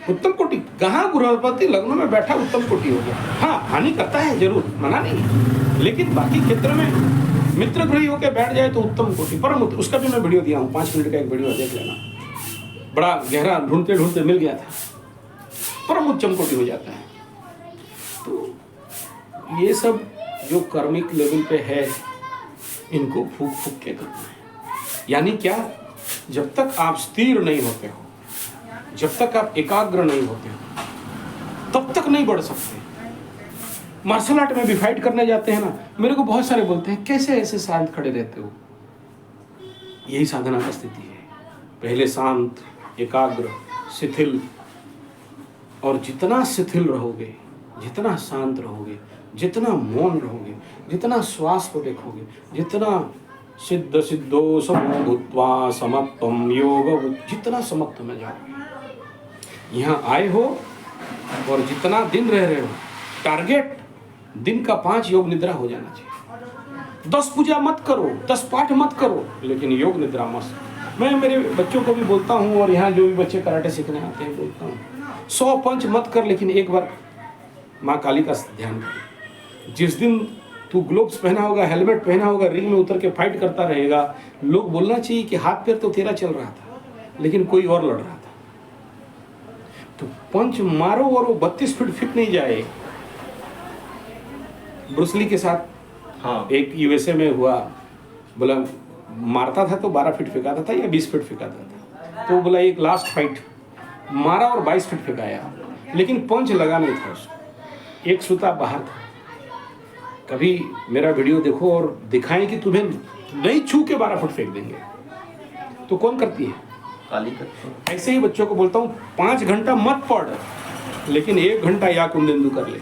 उत्तम कोटि कहाँ बृहस्पति लग्न में बैठा उत्तम कोटि हो गया। हाँ, हानि करता है जरूर, मना नहीं, लेकिन बाकी क्षेत्र में मित्र गृही होकर बैठ जाए तो उत्तम कोटि परम। उसका भी मैं वीडियो दिया हूँ, 5 मिनट का एक वीडियो देख लेना, बड़ा गहरा ढूंढते ढूंढते मिल गया था। परम उत्तम कोटि हो जाता है। तो ये सब जो कर्मिक लेवल पे है, इनको फूक फूक के करना है। यानी क्या, जब तक आप स्थिर नहीं होते हो, जब तक आप एकाग्र नहीं होते हो, तब तक नहीं बढ़ सकते। मार्शल आर्ट में भी फाइट करने जाते हैं ना, मेरे को बहुत सारे बोलते हैं कैसे ऐसे शांत खड़े रहते हो। यही साधना का स्थिति है। पहले शांत, एकाग्र, शिथिल, और जितना शिथिल रहोगे, जितना शांत रहोगे, जितना मौन रहोगे, जितना श्वास को देखोगे, जितना सिद्ध सिद्धो समो भूत्वा समत्वम योग, जितना समत्व में जाओगे। यहाँ आए हो और जितना दिन रह रहे हो, टारगेट दिन का 5 योग निद्रा हो जाना चाहिए। 10 पूजा मत करो, 10 पाठ मत कत, लेकिन योग निद्रा मस्त। मैं मेरे बच्चों को भी बोलता हूँ, और यहाँ जो भी बच्चे कराटे सीखने आते हैं बोलता हूँ, 100 पंच मत कर, लेकिन एक बार माँ काली का ध्यान कर। जिस दिन तू ग्लोव्स पहना होगा, हेलमेट पहना होगा, रिंग में उतर के फाइट करता रहेगा, लोग बोलना चाहिए कि हाथ पैर तो तेरा चल रहा था, लेकिन कोई और लड़ रहा था। तो पंच मारो और वो 32 फीट फिट नहीं जाए। ब्रूसली के साथ एक यूएसए में हुआ, बोला मारता था तो 12 फीट फेंकाता था या 20 फीट फेंकाता था। तो बोला एक लास्ट फाइट मारा और 22 फीट फेंकाया, लेकिन पंच लगा नहीं था उसको, एक सूता बाहर था। कभी मेरा वीडियो देखो और दिखाएं कि तुम्हें नहीं छू के 12 फुट फेंक देंगे, तो कौन करती है? काली करती है। ऐसे ही बच्चों को बोलता हूँ 5 घंटा मत पढ़, लेकिन 1 घंटा या कुंदेंदु कर ले।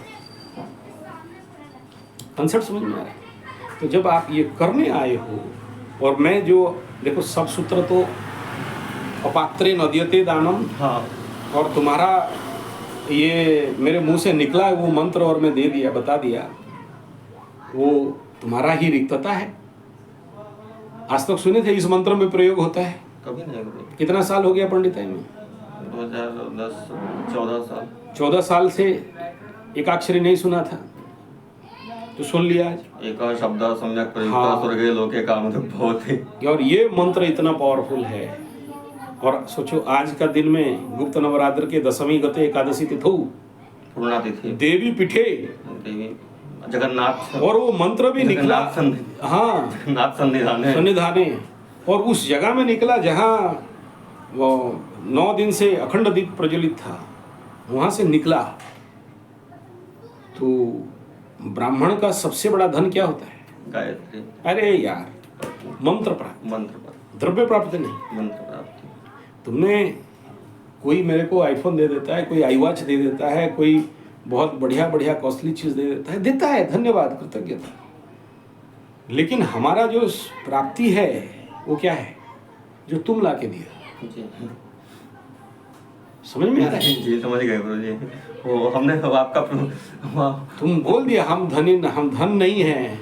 कंसेप्ट समझ में आ रहा है? तो जब आप ये करने आए हो, और मैं जो देखो सब सूत्र तो अपात्रे नद्यते दानम, और तुम्हारा ये मेरे मुंह से निकला वो मंत्र और मैं दे दिया, बता दिया, वो तुम्हारा ही रिक्तता है। आज तक सुने थे इस मंत्र में प्रयोग होता है? कभी नहीं। कितना साल हो गया पंडिताई में? 14 साल। 14 साल से एकाक्षरी नहीं सुना था, तो सुन लिया आज। एक शब्द सम्यक प्रयुक्त स्वर्गे लोके काम भवति। और ये मंत्र इतना पावरफुल है। और सोचो आज का दिन में गुप्त नवरात्र के 10वीं गते एकादशी तिथि, पूर्णा तिथि, देवी पीठे, देवी जगन्नाथ, और वो मंत्र भी निकला। हाँ, जगन्नाथ सन्निधाने, और उस जगह में निकला जहाँ वो 9 दिन से अखंड दीप प्रज्वलित था, वहाँ से निकला। तो ब्राह्मण का सबसे बड़ा धन क्या होता है? गायत्री। अरे यार, मंत्र प्राप्त, मंत्र प्राप्त, द्रव्य प्राप्त नहीं। मंत्र प्राप्त। तुमने कोई मेरे को आईफोन दे देता है, कोई आई वॉच दे देता है, कोई बहुत बढ़िया बढ़िया कॉस्टली चीज देता है, धन्यवाद, कृतज्ञता। लेकिन हमारा जो प्राप्ति है वो क्या है? जो तुम ला के दिया। जी समझ में आ रहा है? जी समझ गए गुरु जी। वो हमने तो आपका तुम बोल दिया हम धन नहीं है,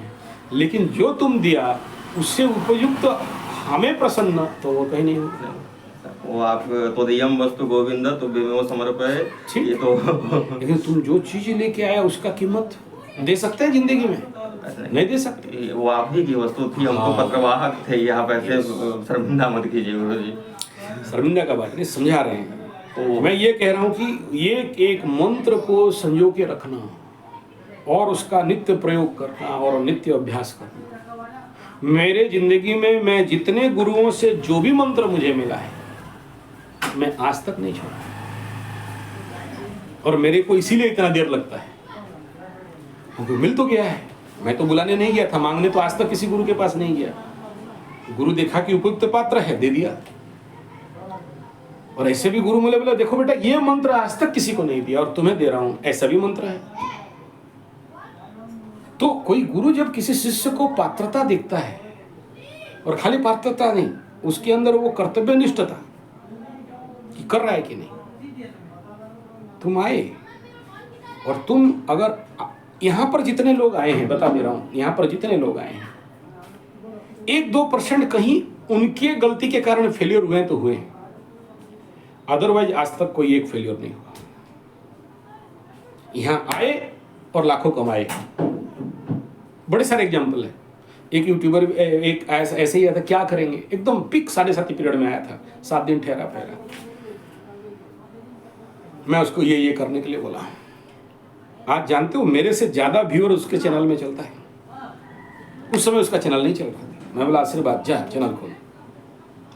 लेकिन जो तुम दिया उससे उपयुक्त हमें प्रसन्न, तो वो कहीं नहीं होगा। वो आप तो दियम वस्तु गोविंद तो बेमो समर्पय, ये तो लेकिन तुम जो चीज लेके आया उसका कीमत दे सकते हैं जिंदगी में? नहीं दे सकते। वो आप ही की वस्तु थी, हमको पत्रवाहक थे। यहाँ पैसे शर्मिंदा मत कीजिए गुरु जी। शर्मिंदा का बात नहीं, समझा रहे हैं। मैं ये कह रहा हूँ कि ये एक मंत्र को संजो के रखना और उसका नित्य प्रयोग करना और नित्य अभ्यास करना। मेरे जिंदगी में मैं जितने गुरुओं से जो भी मंत्र मुझे मिला है मैं आज तक नहीं छोड़ा, और मेरे को इसीलिए इतना देर लगता है क्योंकि मिल तो गया है। मैं तो बुलाने नहीं गया था, मांगने तो आज तक किसी गुरु के पास नहीं गया। गुरु देखा कि उपयुक्त पात्र है, दे दिया। और ऐसे भी गुरु मुझे बोला देखो बेटा ये मंत्र आज तक किसी को नहीं दिया और तुम्हें दे रहा हूं, ऐसा भी मंत्र है। तो कोई गुरु जब किसी शिष्य को पात्रता देखता है, और खाली पात्रता नहीं, उसके अंदर वो कर्तव्यनिष्ठता कि कर रहा है कि नहीं। तुम आए और तुम अगर यहां पर जितने लोग आए हैं, बता दे रहा हूं, यहां पर जितने लोग आए हैं 1-2% कहीं उनके गलती के कारण फेलियर हुए तो हुए, अदरवाइज आज तक कोई एक फेलियर नहीं हुआ। यहां आए और लाखों कमाए। बड़े सारे एग्जाम्पल है। एक यूट्यूबर एक ऐसे ही आया था, क्या करेंगे, एकदम पिक 7:30 पीरियड में आया था, 7 दिन ठहरा पहरा। मैं उसको ये करने के लिए बोला। आज जानते हो मेरे से ज्यादा व्यूअर उसके चैनल में चलता है। उस समय उसका चैनल नहीं चल रहा था। मैं बोला आशीर्वाद जा चैनल खोल।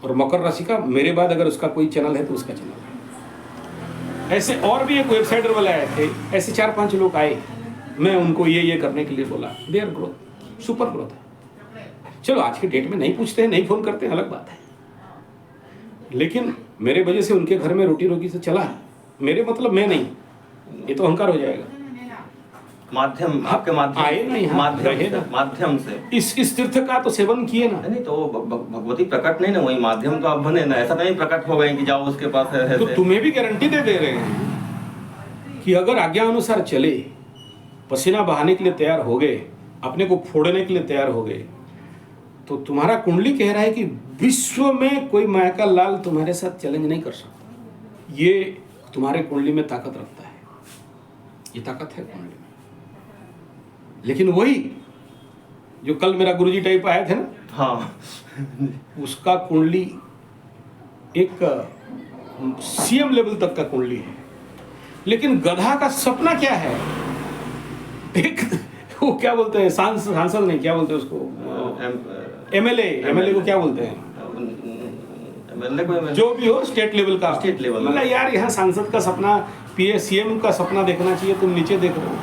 और मकर राशि का मेरे बाद अगर उसका कोई चैनल है तो उसका चैनल है। ऐसे और भी एक वेबसाइटर वाले आए थे, ऐसे 4-5 लोग आए। मैं उनको ये करने के लिए बोला। देयर ग्रोथ, सुपर ग्रोथ है। चलो आज के डेट में नहीं पूछते हैं, नहीं फोन करते हैं, अलग बात है। लेकिन मेरे वजह से उनके घर में रोटी रोटी से चला। मेरे मतलब मैं नहीं, ये तो अहंकार हो जाएगा। माध्यम, आपके माध्यम आए ना, माध्यम से इस तीर्थ का तो सेवन किए ना। नहीं तो भगवती प्रकट नहीं ना, वही माध्यम तो आप बने ना। ऐसा नहीं प्रकट हो गए कि जाओ उसके पास है। तो तुम्हें भी गारंटी दे रहे हैं कि अगर आज्ञा अनुसार चले, पसीना बहाने के लिए तैयार हो गए, अपने को फोड़ने के लिए तैयार हो गए, तो तुम्हारा कुंडली कह रहा है कि विश्व में कोई माया का लाल तुम्हारे साथ चैलेंज नहीं कर सकता। ये तुम्हारे कुंडली में ताकत रखता है, ये ताकत है कुंडली में। लेकिन वही जो कल मेरा गुरुजी टाइप आए थे ना, हाँ उसका कुंडली एक सीएम लेवल तक का कुंडली है। लेकिन गधा का सपना क्या है? एक वो क्या बोलते हैं, सांसद नहीं, क्या बोलते हैं उसको, एमएलए को क्या बोलते हैं, जो भी हो स्टेट लेवल का, स्टेट लेवल। मतलब यार यहाँ सांसद का सपना, सीएम का सपना देखना चाहिए, तुम नीचे देख रहे हो।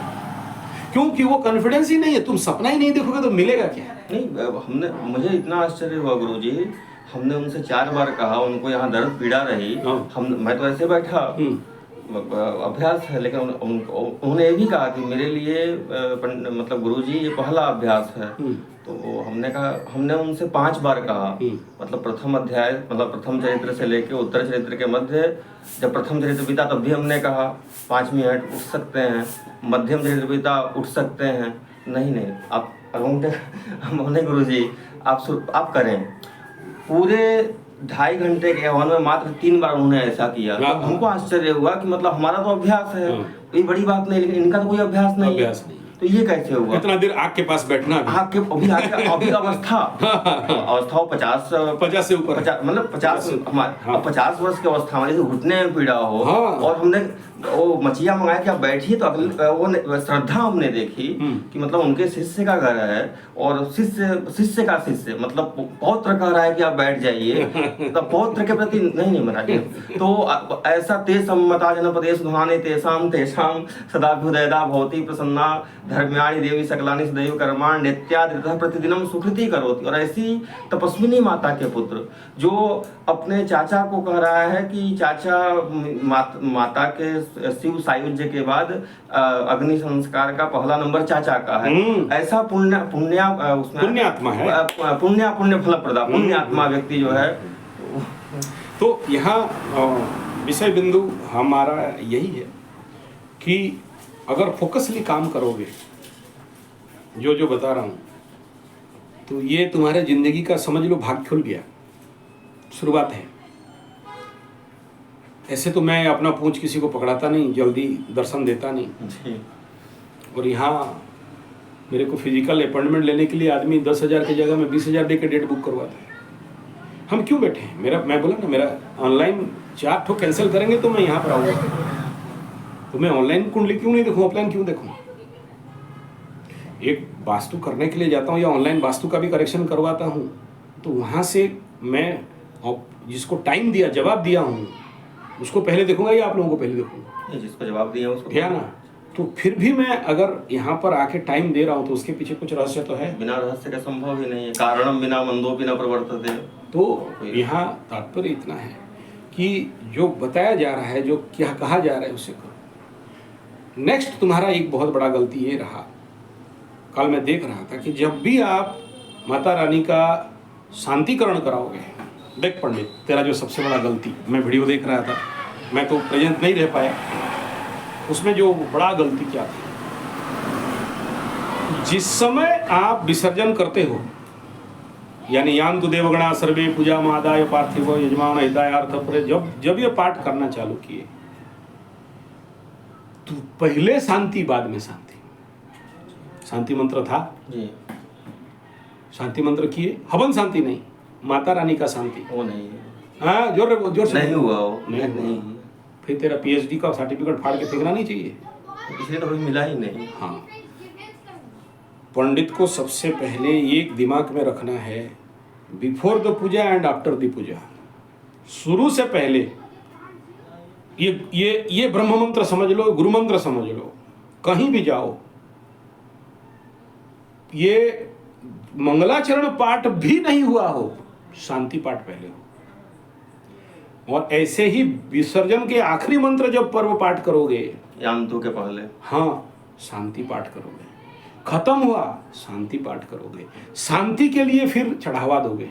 क्योंकि वो कॉन्फिडेंस ही नहीं है। तुम सपना ही नहीं देखोगे तो मिलेगा क्या? नहीं, मुझे इतना आश्चर्य हुआ गुरुजी, हमने उनसे 4 बार कहा, उनको यहाँ दर्द पीड़ा रही। मैं तो ऐसे बैठा, अभ्यास है, लेकिन उन्होंने ये भी कहा कि मेरे लिए मतलब गुरुजी ये पहला अभ्यास है। तो हमने उनसे 5 बार कहा, मतलब प्रथम अध्याय, मतलब प्रथम चरित्र से लेके उत्तर चरित्र के मध्य, जब प्रथम चरित्र बीता तब भी हमने कहा 5 मिनट उठ सकते हैं, मध्यम चरित्र बीता उठ सकते हैं। नहीं आप हमने गुरुजी आप करें। पूरे 2.5 घंटे के हवन में मात्र 3 बार उन्होंने ऐसा किया। हमको आश्चर्य हुआ कि मतलब हमारा तो अभ्यास है, ये बड़ी बात नहीं, लेकिन इनका तो कोई अभ्यास नहीं है। तो ये कैसे हुआ? इतना देर आग के पास बैठना आग के अभी अवस्था 50 से ऊपर, मतलब 50 हमारे 50 वर्ष की अवस्था हमारी, घुटने में पीड़ा हो, और हमने वो मचिया मंगाया कि आप बैठिए, तो अगले वो श्रद्धा हमने देखी कि मतलब उनके शिष्य का घर है, और शिष्य का शिष्य मतलब पौत्र कह रहा है कि आप बैठ जाइए, मतलब पौत्र के प्रति नहीं महाराज। तो ऐसा ते सम्मता जनपदेश धुनाने तेषाम सदाभ्युदयदा भवती प्रसन्ना धर्म्याणि देवी सकलानि सदैव कर्माणि नित्यादृतः प्रतिदिनम सुकृति करोति। और ऐसी तपस्विनी माता के पुत्र जो अपने चाचा को कह रहा है कि चाचा माता के शिव सायुज्य के बाद अग्नि संस्कार का पहला नंबर चाचा का है। ऐसा पुण्यात्मा है, पुण्य फलप्रदा पुण्यात्मा व्यक्ति जो है। तो यहाँ विषय बिंदु हमारा यही है कि अगर फोकसली काम करोगे, जो बता रहा हूँ, तो ये तुम्हारे जिंदगी का समझ लो भाग खुल गया, शुरुआत है। ऐसे तो मैं अपना पूंछ किसी को पकड़ाता नहीं, जल्दी दर्शन देता नहीं जी। और यहाँ मेरे को फिजिकल अपॉइंटमेंट लेने के लिए आदमी 10,000 की जगह में 20,000 दे के डेट बुक करवाता है। हम क्यों बैठे हैं? मैं बोला ना, मेरा ऑनलाइन 4 ठो कैंसिल करेंगे तो मैं यहाँ पर आऊँगा। तो मैं ऑनलाइन कुंडली क्यों नहीं देखूँ, ऑफलाइन क्यों देखूँ? एक वास्तु करने के लिए जाता हूँ या ऑनलाइन वास्तु का भी करेक्शन करवाता हूँ, तो वहाँ से मैं जिसको टाइम दिया, जवाब दिया हूँ, उसको पहले देखूंगा या आप लोगों को पहले देखूंगा? जिसको जवाब दिया उसको क्या ना। तो फिर भी मैं अगर यहाँ पर आके टाइम दे रहा हूँ तो उसके पीछे कुछ रहस्य तो है। बिना रहस्य का संभव ही नहीं है। कारणम बिना मंदो बिना प्रवर्तते। तो यहाँ तात्पर्य इतना है कि जो बताया जा रहा है, जो क्या कहा जा रहा है, उसे करो। नेक्स्ट तुम्हारा एक बहुत बड़ा गलती ये रहा, कल मैं देख रहा था कि जब भी आप माता रानी का शांतिकरण कराओगे, देख पंडित तेरा जो सबसे बड़ा गलती, मैं वीडियो देख रहा था, मैं तो प्रेजेंट नहीं रह पाया, उसमें जो बड़ा गलती क्या थी, जिस समय आप विसर्जन करते हो, यानी यान्तु देवगणा सर्वे पूजा मादाय पार्थिव यजमान हितायार्थ पर, जब ये पाठ करना चालू किए तो पहले शांति, बाद में शांति मंत्र था जी। शांति मंत्र किए, हवन शांति नहीं, माता रानी का शांति वो नहीं। हाँ, जोर से नहीं हुआ वो। नहीं। फिर तेरा पीएचडी का सर्टिफिकेट फाड़ के फेंकना नहीं चाहिए, इसलिए तो मिला ही नहीं। हाँ, पंडित को सबसे पहले एक दिमाग में रखना है, before the puja and after the puja, शुरू से पहले ये ब्रह्म मंत्र समझ लो, गुरु मंत्र समझ लो, कहीं भी जाओ, ये मंगलाचरण पाठ भी नहीं हुआ हो, शांति पाठ पहले हो। और ऐसे ही विसर्जन के आखिरी मंत्र जब पर्व पाठ करोगे, यान्तु के पहले, हाँ, शांति पाठ करोगे, खत्म हुआ शांति पाठ करोगे, शांति के लिए फिर चढ़ावा दोगे,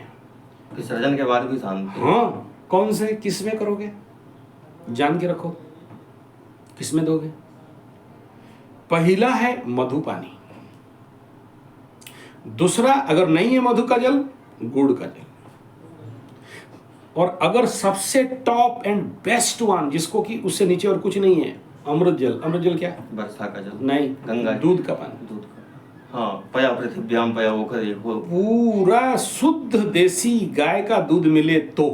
विसर्जन के बाद भी शांति। हाँ, कौन से किस में करोगे, जान के रखो, किस में दोगे? पहला है मधु पानी, दूसरा अगर नहीं है मधु का जल, गुड़ का जल, और अगर सबसे टॉप एंड बेस्ट वन, जिसको कि उससे नीचे और कुछ नहीं है, अमृत जल। अमृत जल क्या है? वर्षा का जल नहीं, गंगा, दूध का पानी। दूध का, हाँ, पया पृथ्व्याम पया होकर देखो, पूरा शुद्ध देसी गाय का दूध मिले तो,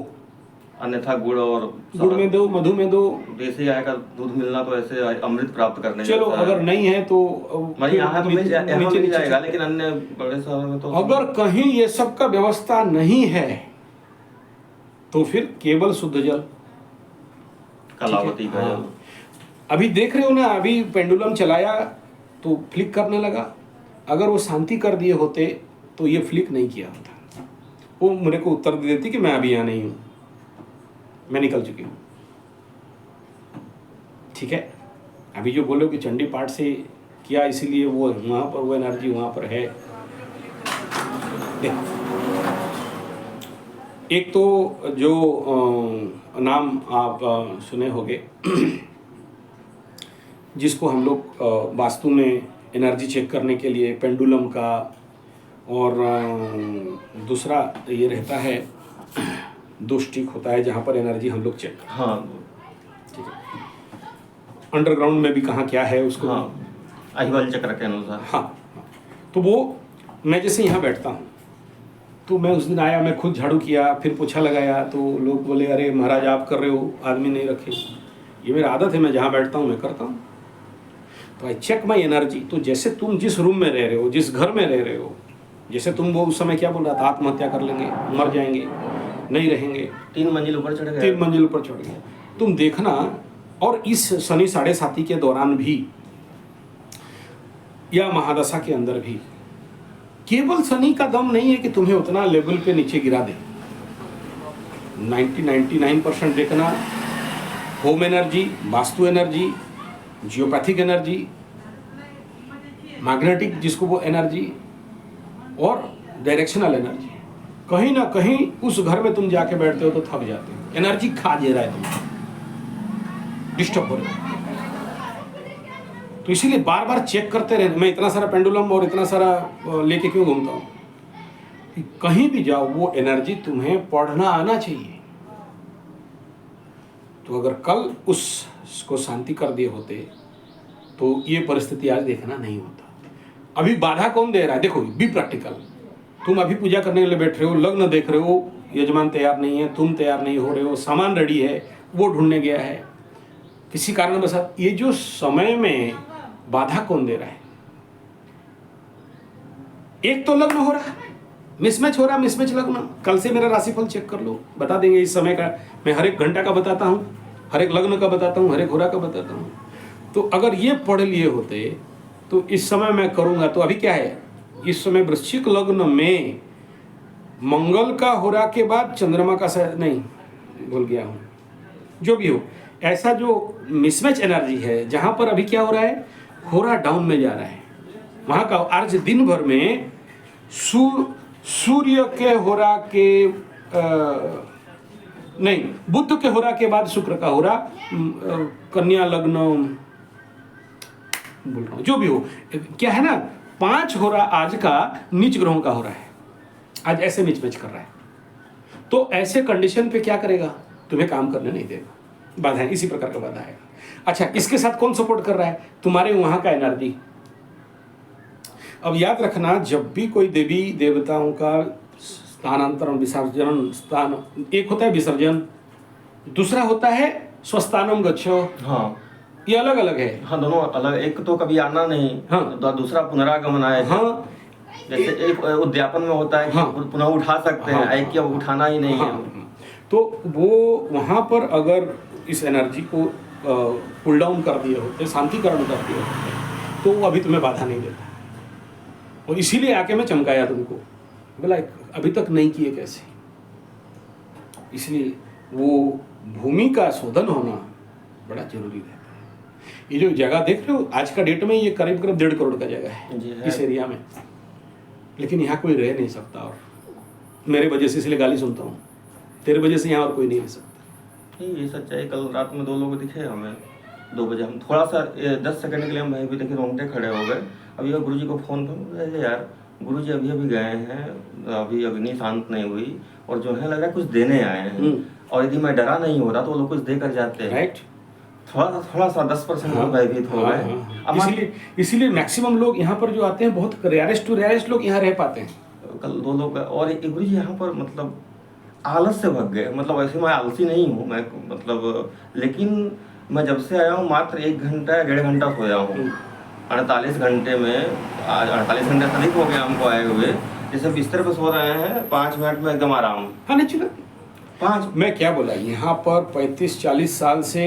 अन्यथा गुड़ में दो, मधु में दो। देसी गाय का दूध मिलना तो ऐसे अमृत प्राप्त करने। चलो अगर नहीं है तो यहाँ तो मिल जाएगा, लेकिन अन्य बड़े शहरों में तो अगर कहीं ये सब का व्यवस्था नहीं है तो फिर केवल शुद्ध जल, कलावती का जल। अभी देख रहे हो ना, अभी पेंडुलम चलाया तो फ्लिक करने लगा, अगर वो शांति कर दिए होते तो ये फ्लिक नहीं किया होता। वो मेरे को उत्तर दे देती कि मैं अभी यहाँ नहीं हूँ, मैं निकल चुकी हूँ। ठीक है, अभी जो बोलो कि चंडी पाठ से किया इसीलिए वो वहाँ पर वो एनर्जी वहाँ पर है। एक तो जो नाम आप सुने होंगे जिसको हम लोग वास्तु में एनर्जी चेक करने के लिए पेंडुलम का, और दूसरा ये रहता है 2 स्टिक होता है जहाँ पर एनर्जी हम लोग चेक। हाँ, ठीक है, अंडरग्राउंड में भी कहाँ क्या है उसको। हाँ, अहिवाल चक्र के अनुसार। हाँ, तो वो मैं जैसे यहाँ बैठता हूँ, तो मैं उस दिन आया, मैं खुद झाड़ू किया, फिर पोछा लगाया, तो लोग बोले अरे महाराज आप कर रहे हो, आदमी नहीं रखे। ये मेरी आदत है, मैं जहाँ बैठता हूँ मैं करता हूँ। तो आई चेक माई एनर्जी। तो जैसे तुम जिस रूम में रह रहे हो, जिस घर में रह रहे हो, जैसे तुम वो उस समय क्या बोल रहा था, आत्महत्या कर लेंगे, मर जाएंगे, नहीं रहेंगे, 3 मंजिल ऊपर चढ़ गए, 3 मंजिल ऊपर चढ़ गए। तुम देखना, और इस शनि 7.5 के दौरान भी या महादशा के अंदर भी केवल शनि का दम नहीं है कि तुम्हें उतना लेवल पे नीचे गिरा दे। 99% देखना, home energy, vastu energy, geopathic energy, magnetic जिसको वो एनर्जी, और डायरेक्शनल एनर्जी, कहीं ना कहीं उस घर में तुम जाके बैठते हो तो थक जाते हो, एनर्जी खा दे रहा है तुम्हें, डिस्टर्ब हो रहा है। तो इसीलिए बार बार चेक करते रहना। मैं इतना सारा पेंडुलम और इतना सारा लेके क्यों घूमता हूँ कि कहीं भी जाओ वो एनर्जी तुम्हें पढ़ना आना चाहिए। तो अगर कल उसको शांति कर दिए होते तो ये परिस्थिति आज देखना नहीं होता। अभी बाधा कौन दे रहा है? देखो, बी प्रैक्टिकल। तुम अभी पूजा करने के लिए बैठ रहे हो, लग्न देख रहे हो, यजमान तैयार नहीं है, तुम तैयार नहीं हो रहे हो, सामान रेडी है, वो ढूंढने गया है, किसी कारणवशात ये जो समय में बाधा कौन दे रहा है? एक तो लग्न हो रहा है, मिसमैच हो रहा है, मिसमैच लग्न। कल से मेरा राशिफल चेक कर लो, बता देंगे इस समय का। मैं हर एक घंटा का बताता हूँ, हर एक लग्न का बताता हूँ, हर एक होरा का बताता हूँ। तो अगर ये पढ़ लिए होते तो इस समय मैं करूँगा। तो अभी क्या है, इस समय वृश्चिक लग्न में मंगल का होरा के बाद चंद्रमा का नहीं, भूल गया हूँ, जो भी हो, ऐसा जो मिसमैच एनर्जी है, जहाँ पर अभी क्या हो रहा है, होरा डाउन में जा रहा है। वहाँ का आज दिन भर में सूर्य के होरा के नहीं, बुध के होरा के बाद शुक्र का होरा, कन्या लग्न, बोल रहा हूँ, जो भी हो, क्या है ना, 5 होरा आज का नीच ग्रहों का हो रहा है, आज ऐसे मिचमच कर रहा है। तो ऐसे कंडीशन पे क्या करेगा, तुम्हें काम करने नहीं देगा, बाधा है, इसी प्रकार का बाधा है। अच्छा, इसके साथ कौन सपोर्ट कर रहा है? तुम्हारे वहां का एनर्जी। अब याद रखना, जब भी कोई देवी देवताओं का स्थानांतरण, विसर्जन, स्थान, एक होता है विसर्जन, दूसरा होता है स्वस्थानम गच्छो। हाँ, ये अलग अलग है। हाँ, दोनों अलग। एक तो कभी आना नहीं, हाँ, दूसरा पुनरागमन आए। हाँ, जैसे एक उद्यापन में होता है कि हाँ, पुनः उठा सकते हैं, एक क्या उठाना ही नहीं हाँ, है। तो वो वहाँ पर अगर इस एनर्जी को पुल डाउन कर दिए होते, शांतिकरण कर दिए होते, तो वो अभी तुम्हें बाधा नहीं देता। और इसीलिए आके मैं चमकाया तुमको, बोला अभी तक नहीं किए कैसे। इसलिए वो भूमि का शोधन होना बड़ा जरूरी रहता है। ये जो जगह देख रहे हो आज का डेट में, ये करीब करीब 1.5 करोड़ का जगह है इस एरिया में, लेकिन यहाँ कोई रह नहीं सकता। और मेरे वजह से इसलिए गाली सुनता हूँ, तेरे वजह से यहाँ और कोई नहीं रह सकता। ये सच्चाई। कल रात में 2 लोग दिखे हमें 2 बजे, हम थोड़ा सा 10 सेकंड के लिए हम भी देखे, रोंगटे खड़े हो गए। अभी गुरु जी को फोन कर, यार गुरु जी अभी अभी गए हैं, अभी अग्नि शांत नहीं हुई, और जो है लग रहा है कुछ देने आए हैं, और यदि मैं डरा नहीं होता तो वो लोग कुछ दे कर जाते हैं। राइट, थोड़ा सा 10% भयभीत हो गए। इसीलिए मैक्सिमम लोग यहाँ पर जो आते हैं, बहुत रेयरेस्ट टू रेयरेस्ट लोग यहाँ रह पाते हैं। कल 2 लोग, और एक गुरु जी यहाँ पर मतलब आलस से भग गए। मतलब ऐसे मैं आलसी नहीं हूँ मैं, मतलब, लेकिन मैं जब से आया हूँ मात्र 1 घंटा या 1.5 घंटा सोया हूँ। 48 घंटे में, आज 48 घंटे अधिक हो गया हमको आए हुए। जैसे बिस्तर पे सो रहे हैं, 5 मिनट में एकदम आराम। हाँ, नेचुरल। 5 मैं क्या बोला, यहाँ पर 35-40 साल से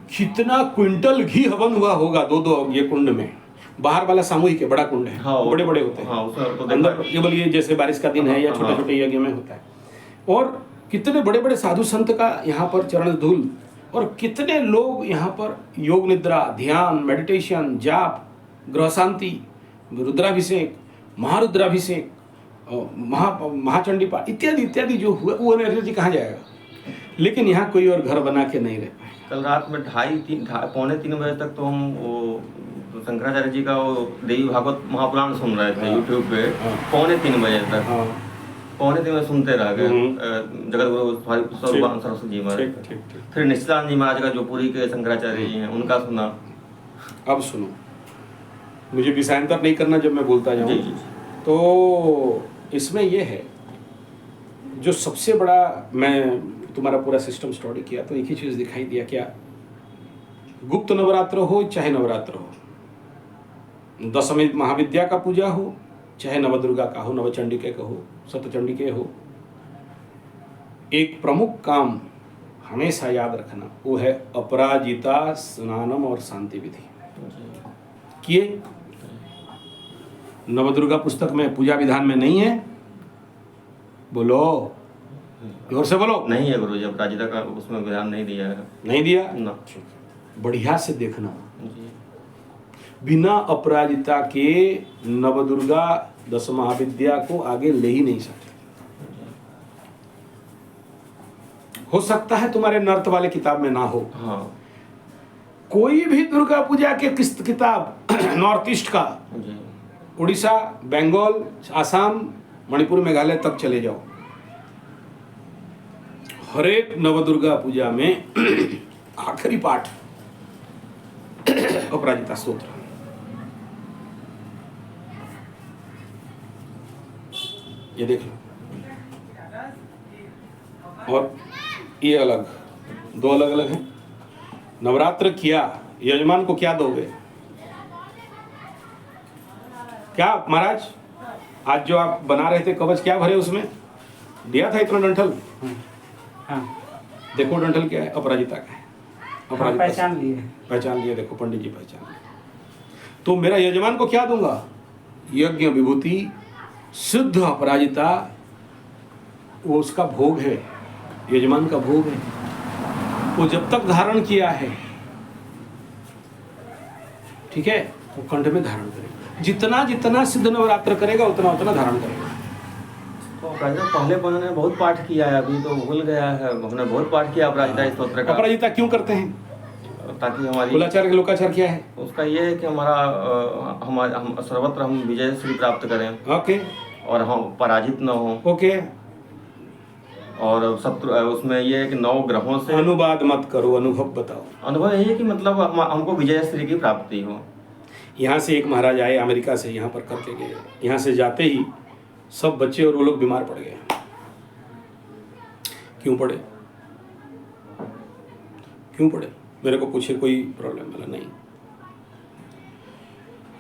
कितना क्विंटल घी हवन हुआ होगा 2-2 ये कुंड में। बाहर वाला सामूहिक है, बड़ा कुंड है। हाँ, बड़े बड़े होते हैं। हाँ, तो अंदर केवल ये जैसे बारिश का दिन है या छोटे छोटे यज्ञ में होता है। और कितने बड़े बड़े साधु संत का यहाँ पर चरण धूल, और कितने लोग यहाँ पर योग निद्रा, ध्यान, मेडिटेशन, जाप, ग्रह शांति, रुद्राभिषेक, महारुद्राभिषेक, महाचंडी पाठ इत्यादि इत्यादि जो हुआ, वो एनर्जी कहाँ जाएगा? लेकिन यहाँ कोई और घर बना के नहीं रह पाए। कल रात में 2:30-3 बजे तक तो हम वो शंकराचार्य जी का वो देवी भागवत महापुराण सुन रहे थे यूट्यूब पे। 2:45 बजे तक, 2:45 बजे सुनते रह गए। जगत गुरु सरस्वती जी महाराज, फिर निश्चितानंद जी महाराज का जो पुरी के शंकराचार्य जी हैं उनका सुना। अब सुनो, मुझे विषयांतर नहीं करना जब मैं बोलता जाऊँ। जी, जी। तो इसमें ये है, जो सबसे बड़ा, मैं तुम्हारा पूरा सिस्टम स्टडी किया तो एक ही चीज़ दिखाई दिया, क्या गुप्त नवरात्र हो चाहे नवरात्र हो, दशमी महाविद्या का पूजा हो चाहे नवदुर्गा का हो, नवचंडिके का हो, सप्तचंडिके हो, एक प्रमुख काम हमेशा याद रखना, वो है अपराजिता स्नानम और शांति विधि। किए नवदुर्गा पुस्तक में पूजा विधान में नहीं है? बोलो, जोर से बोलो। नहीं है गुरुजी, अपराजिता का उसमें विधान नहीं दिया है। नहीं दिया ना। बढ़िया से देखना, जी। बिना अपराजिता के नवदुर्गा दस महाविद्या को आगे ले ही नहीं सकते। हो सकता है तुम्हारे नर्त वाले किताब में ना हो। हाँ। कोई भी दुर्गा पूजा के किताब नॉर्थ ईस्ट का, जी। उड़ीसा, बंगाल, आसाम, मणिपुर, मेघालय तक चले जाओ, हर एक नवदुर्गा पूजा में आखिरी पाठ अपराजिता स्तोत्र। ये देख लो, और ये अलग, दो अलग अलग हैं। नवरात्र किया, यजमान को क्या दोगे? क्या महाराज, आज जो आप बना रहे थे कवच, क्या भरे उसमें? दिया था इतना डंठल? हाँ। देखो डंठल क्या है, अपराजिता का है। अपराजिता पहचान लिए। पहचान लिया, देखो पंडित जी पहचान लिया। तो मेरा यजमान को क्या दूंगा? यज्ञ विभूति शुद्ध अपराजिता, वो उसका भोग है, यजमान का भोग है। वो जब तक धारण किया है, ठीक है, वो कंठ में धारण करेगा। जितना जितना सिद्ध नवरात्र करेगा उतना उतना धारण करेगा। तो पहले उन्होंने बहुत पाठ किया है, अभी तो भूल गया है। हमने बहुत पाठ किया अपराजिता स्तोत्र का। अपराजिता क्यों करते हैं? ताकि हमारी कुलाचार के लोकाचार क्या है? उसका ये है कि हमारा हम सर्वत्र हम विजय श्री प्राप्त करें। ओके। और हम पराजित न हो। ओके। और शत्रु, उसमें ये है कि 9 ग्रहों से। अनुवाद मत करो, अनुभव बताओ। अनुभव यही है कि मतलब हमको विजय श्री की प्राप्ति हो। यहाँ से एक महाराज आए अमेरिका से, यहाँ पर करके गए। यहाँ से जाते ही सब बच्चे और वो लोग बीमार पड़ गए। क्यों पड़े? क्यों पड़े? मेरे को पूछे कोई प्रॉब्लम वाला नहीं,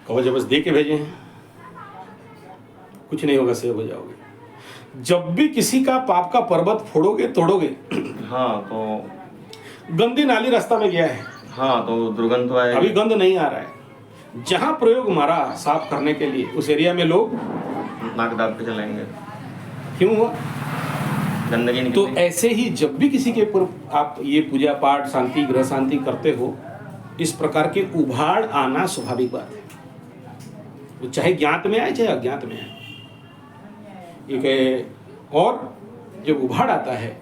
कवच बस दे के भेजे हैं, कुछ नहीं होगा, सेव हो जाओगे। जब भी किसी का पाप का पर्वत फोड़ोगे तोड़ोगे, हाँ, तो गंदी नाली रास्ता में गया है। हाँ, तो दुर्गंध तो आएगी। अभी गंध नहीं आ रहा है। जहां प्रयोग मारा साफ करने के लिए, उस एरिया में लोग नाक दाब के चलेंगे। क्यों हुआ? गंदगी नहीं। तो ऐसे ही जब भी किसी के पूर्व आप ये पूजा पाठ, शांति, ग्रह शांति करते हो, इस प्रकार के उभाड़ आना स्वाभाविक बात है। वो चाहे ज्ञात में आए चाहे अज्ञात में आए। एक है, और जब उभाड़ आता है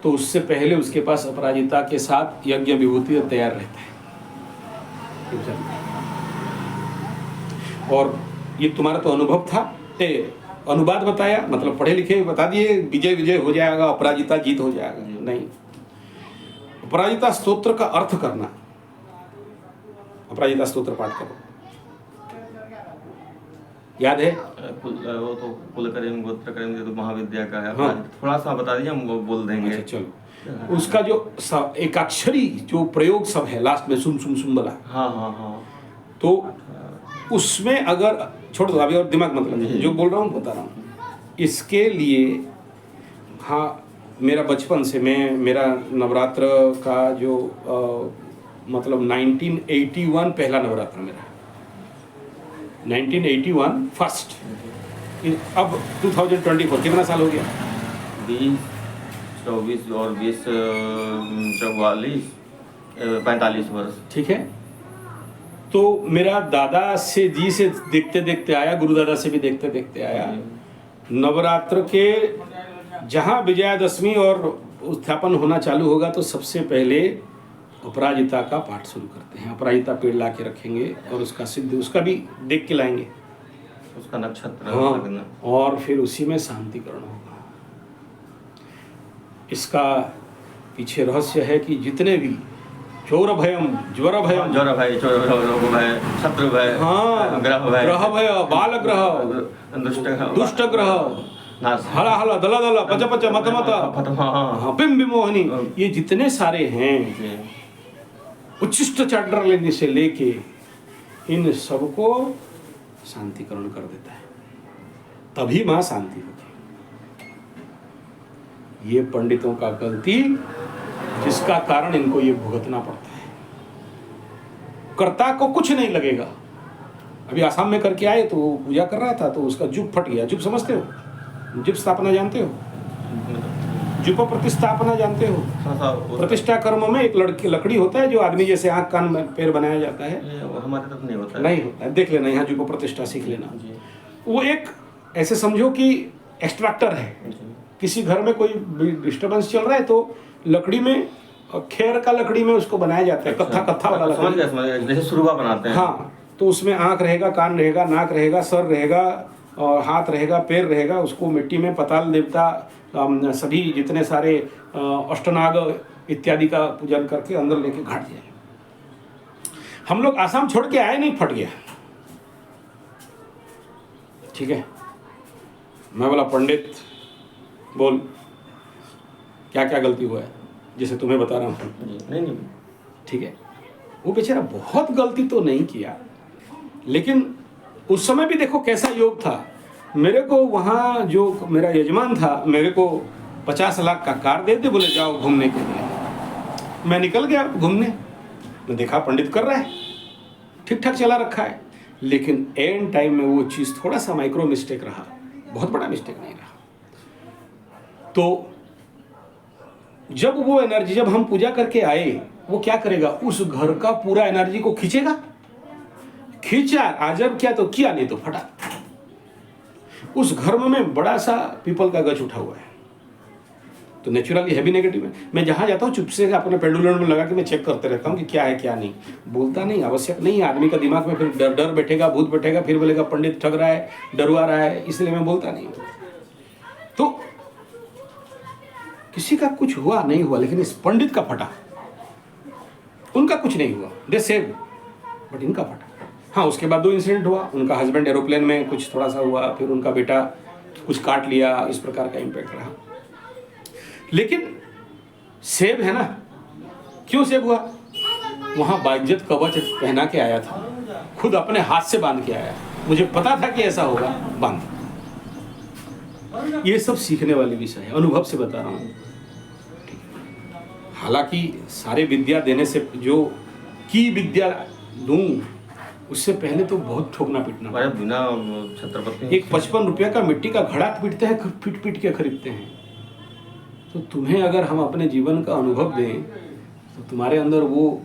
तो उससे पहले उसके पास अपराजिता के साथ यज्ञ विभूति तैयार रहता है। और ये तुम्हारा तो अनुभव था, अनुवाद बताया, मतलब पढ़े लिखे बता दिए विजय विजय हो जाएगा, अपराजिता जीत हो जाएगा। नहीं, अपराजिता स्तोत्र का अर्थ करना। अपराजिता स्तोत्र पाठ करो, याद है? वो तो कुल करें गोत्र करें, ये तो महाविद्या का है। हाँ। थोड़ा सा बता दीजिए, हम वो बोल देंगे। अच्छा, चलो। उसका जो एक अक्षरी जो प्रयोग सब है लास्ट में, सुम सुम सुम वाला। हाँ हाँ हाँ। तो उसमें अगर छोड़ दो, अभी और दिमाग मतलब जो बोल रहा हूँ बता रहा हूँ। इसके लिए हाँ, मेरा बचपन से मेरा नवरात्र का जो मतलब 1981 पहला नवरात्र मेरा, 1981 फर्स्ट। अब 2024 कितना साल हो गया? 20, 24 और 20, 44, 45 वर्ष। ठीक है। तो मेरा दादा से जी से देखते देखते आया, गुरु दादा से भी देखते देखते आया। नवरात्र के जहाँ विजयादशमी और उत्थापन होना चालू होगा तो सबसे पहले अपराजिता का पाठ शुरू करते हैं। अपराजिता पेड़ ला के रखेंगे और उसका सिद्ध, उसका भी देख के लाएंगे, उसका नक्षत्र। हाँ, और फिर उसी में शांतिकरण होगा। इसका पीछे रहस्य है कि जितने भी चोर भयम, ज्वर भयम, ज्वर भय, रोग भय, शत्रु भय, हाँ, ग्रह भय, ग्रह भय, बाल ग्रह, दुष्ट ग्रह, हला हला, दला दला, पच पच, मत मत, हाँ, बिम बिमोहनी, ये जितने सारे हैं उच्छिष्ट चांडाल लेने से लेके इन सबको शांतिकरण कर देता है, तभी मां शांति होती है। ये पंडितों का गलती, जिसका कारण इनको ये भुगतना पड़ता है। कर्ता को कुछ नहीं लगेगा। अभी आसाम में करके आए तो पूजा कर रहा था तो उसका जुप फट गया। जुप समझते हो? जुप स्थापना जानते हो? जुप प्रतिष्ठापना जानते हो? प्रतिष्ठा कर्म में एक लकड़ी होता है जो आदमी जैसे आंख कान में पैर बनाया जाता है। हमारे तरफ नहीं होता, नहीं होता है, देख लेना, यहाँ जुप प्रतिष्ठा सीख लेना। वो एक ऐसे समझो कि एक्सट्रैक्टर है। किसी घर में कोई डिस्टर्बेंस चल रहा है तो लकड़ी में, खेर का लकड़ी में उसको बनाया जाता है, कत्था वाला लकड़ी, जैसे सुरुआ बनाते हैं। हाँ, तो उसमें आंख रहेगा, कान रहेगा, नाक रहेगा, सर रहेगा और हाथ रहेगा, पैर रहेगा। उसको मिट्टी में पताल देवता, सभी जितने सारे अष्टनाग इत्यादि का पूजन करके अंदर लेके घाट दिया। हम लोग आसाम छोड़ के आए, नहीं, फट गया। ठीक है, मैं बोला पंडित बोल क्या क्या गलती हुआ है, जैसे तुम्हें बता रहा हूँ। नहीं, ठीक है, वो बेचारा बहुत गलती तो नहीं किया, लेकिन उस समय भी देखो कैसा योग था। मेरे को वहाँ जो मेरा यजमान था, मेरे को 50 लाख का कार दे दे, बोले जाओ घूमने के लिए। मैं निकल गया घूमने, मैं देखा पंडित कर रहा है, ठीक ठाक चला रखा है, लेकिन एंड टाइम में वो चीज़ थोड़ा सा माइक्रो मिस्टेक रहा, बहुत बड़ा मिस्टेक नहीं रहा। तो जब वो एनर्जी, जब हम पूजा करके आए, वो क्या करेगा, उस घर का पूरा एनर्जी को खींचेगा। खींचा, आजब क्या तो किया, नहीं तो फटा। उस घर में बड़ा सा पीपल का गछ उठा हुआ है, तो नेचुरली हैवी नेगेटिव है। मैं जहां जाता हूँ चुप से अपने पेंडुलम में लगा के मैं चेक करते रहता हूँ कि क्या है क्या नहीं। बोलता नहीं, आवश्यक नहीं। आदमी का दिमाग में फिर डर बैठेगा, भूत बैठेगा, फिर बोलेगा पंडित ठग रहा है, डरवा रहा है, इसलिए मैं बोलता नहीं। तो किसी का कुछ हुआ नहीं हुआ, लेकिन इस पंडित का फटा। उनका कुछ नहीं हुआ, दे सेव, बट इनका फटा। हाँ, उसके बाद 2 इंसिडेंट हुआ। उनका हस्बैंड एरोप्लेन में कुछ थोड़ा सा हुआ, फिर उनका बेटा कुछ काट लिया, इस प्रकार का इम्पैक्ट रहा। लेकिन सेव है ना, क्यों सेव हुआ? वहाँ बाइज्जत कवच पहना के आया था, खुद अपने हाथ से बांध के आया। मुझे पता था कि ऐसा होगा, बांध। ये सब सीखने वाली विषय है, अनुभव से बता रहा हूँ। हालांकि सारे विद्या देने से, जो की विद्या दूं, उससे पहले तो बहुत ठोकना पीटना पड़ा। बिना छत्रपति एक 55 रुपये का मिट्टी का घड़ा पीटते हैं, पीट पीट के खरीदते हैं। तो तुम्हें अगर हम अपने जीवन का अनुभव दें तो तुम्हारे अंदर वो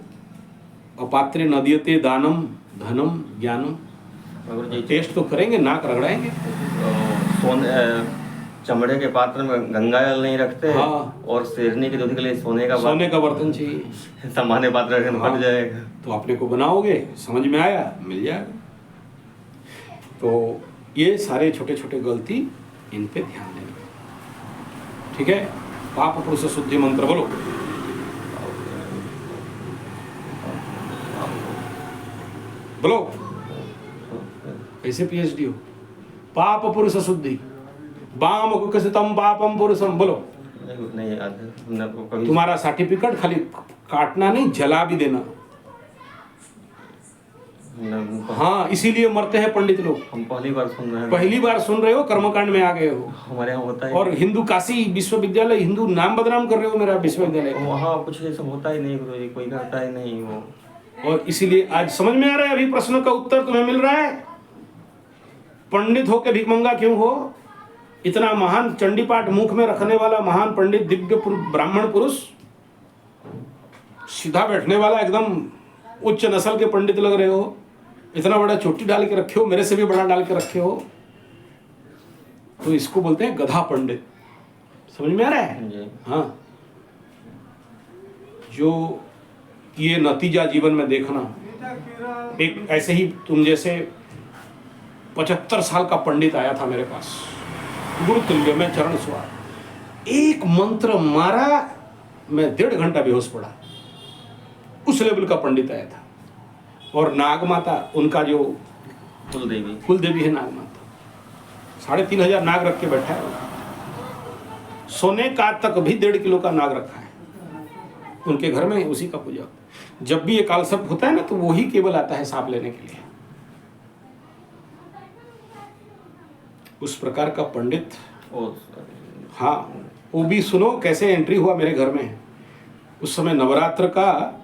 अपात्रे नदीयते दानम धनम ज्ञानम, अगर टेस्ट तो करेंगे, नाक रगड़ाएंगे। चमड़े के पात्र में गंगा जल नहीं रखते। हाँ। और शेरनी के दूध के लिए सोने का बर्तन चाहिए। सामान्य पात्र रखने हाँ। फट जाएगा। तो अपने को बनाओगे, समझ में आया, मिल जाएगा। तो ये सारे छोटे छोटे गलती, इन पे ध्यान देना। ठीक है, पाप पुरुष शुद्धि मंत्र बोलो। बोलो, कैसे पीएचडी हो? पाप पुरुष शुद्धि, बाम कुकसितम पापम पुरुषम, बोलो। नहीं याद। तुम्हारा सर्टिफिकेट खाली काटना नहीं, जला भी देना। हाँ, इसीलिए मरते हैं पंडित लोग। हम पहली बार सुन रहे हो, कर्मकांड में आ गए हो। हमारे यहाँ होता है। और हिंदू काशी विश्वविद्यालय, हिंदू नाम बदनाम कर रहे हो मेरा विश्वविद्यालय। वहाँ कुछ ये सब होता ही नहीं गुरुजी, कोई करता ही नहीं वो। और इसीलिए आज समझ में आ रहा है, अभी प्रश्न का उत्तर तुम्हें मिल रहा है। पंडित हो के भिखमंगा क्यों हो? इतना महान चंडी पाठ मुख में रखने वाला महान पंडित, दिव्य ब्राह्मण पुरुष, सीधा बैठने वाला, एकदम उच्च नस्ल के पंडित लग रहे हो। इतना बड़ा चोटी डाल के रखे हो, मेरे से भी बड़ा डाल के रखे हो, तो इसको बोलते हैं गधा पंडित। समझ में आ रहा है? हाँ, जो ये नतीजा जीवन में देखना। एक ऐसे ही तुम जैसे 75 साल का पंडित आया था मेरे पास, गुरु तुल्य में चरण स्वार, एक मंत्र मारा, मैं 1.5 घंटा बेहोश पड़ा। उस लेवल का पंडित आया था। और नाग माता, उनका जो कुल देवी है नाग माता, 3,500 नाग रख के बैठा है। सोने का तक भी 1.5 किलो का नाग रखा है उनके घर में, उसी का पूजा। जब भी ये कालसर्प होता है ना, तो वही केवल आता है सांप लेने के लिए। उस प्रकार का पंडित। हाँ, वो भी सुनो कैसे एंट्री हुआ मेरे घर में। उस समय नवरात्र का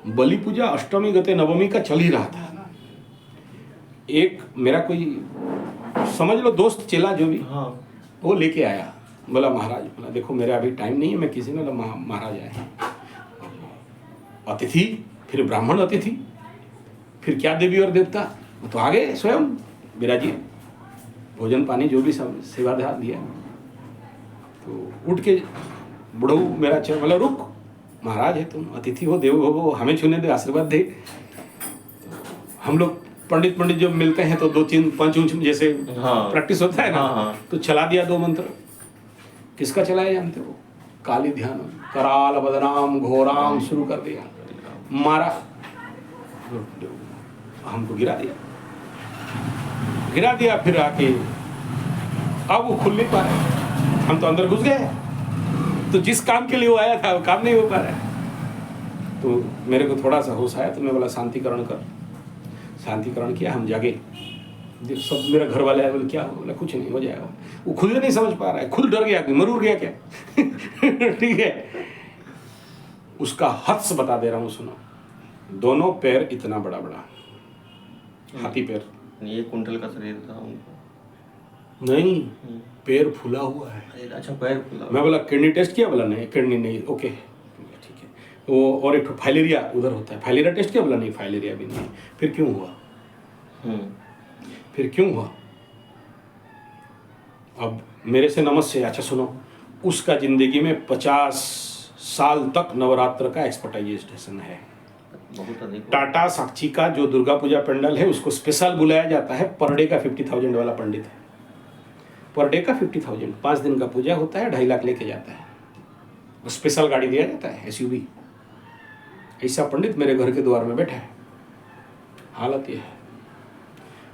बलि पूजा अष्टमी गते नवमी का चल ही रहा था। एक मेरा कोई समझ लो दोस्त चेला जो भी, हाँ, वो लेके आया, बोला महाराज, बोला देखो मेरा अभी टाइम नहीं है, मैं किसी ने बोला महाराज आए, अतिथि, फिर ब्राह्मण अतिथि, फिर क्या देवी और देवता, वो तो आ गए स्वयं विराजी, भोजन पानी जो भी सब सेवा दिया। तो उठ के बुढ़ऊ मेरा चल, बोला रुक महाराज है तुम, अतिथि हो, देव हो, हमें छूने दे, आशीर्वाद दे। हम लोग पंडित जब मिलते हैं तो 2-3 पंच जैसे प्रैक्टिस होता है ना, तो चला दिया 2 मंत्र। किसका चलाया जानते हो? काली ध्यान, कराल बदनाम घोराम शुरू कर दिया, मारा, हमको गिरा दिया। फिर आके अब वो खुल नहीं पा रहा है, हम तो अंदर घुस गए, तो जिस काम के लिए वो आया था वो काम नहीं हो पा रहा है। तो मेरे को थोड़ा सा होश आया, तो मैं बोला शांतिकरण कर। शांतिकरण किया, हम जागे, सब मेरा घर वाले आए, बोले क्या हो? बोला कुछ नहीं, हो जाएगा। वो खुद नहीं समझ पा रहा है, खुद डर गया, मरूर गया क्या? ठीक है, उसका हत्स बता दे रहा हूँ, सुनो। दोनों पैर इतना बड़ा हाथी पैर, 1 कुंटल का शरीर था उनका। नहीं, पैर फूला हुआ है। अच्छा, पैर फूला। मैं बोला किडनी टेस्ट किया? बोला नहीं, किडनी नहीं। ओके ठीक है। वो और एक फाइलेरिया उधर होता है, फाइलेरिया टेस्ट किया? बोला नहीं, फाइलेरिया भी नहीं। फिर क्यों हुआ? अब मेरे से नमस्ते। अच्छा सुनो, उसका जिंदगी में 50 साल तक नवरात्र का एक्सपर्टाइजेशन है। बहुत अधिक। टाटा साक्षी का जो दुर्गा पूजा पंडाल है, उसको स्पेशल बुलाया जाता है। पर डे का 50,000 वाला पंडित है, पर डे का 50,000। 5 दिन का पूजा होता है, 2.5 लाख लेके जाता है। स्पेशल गाड़ी दिया जाता है, SUV। ऐसा पंडित मेरे घर के द्वार में बैठा है। हालत ये है।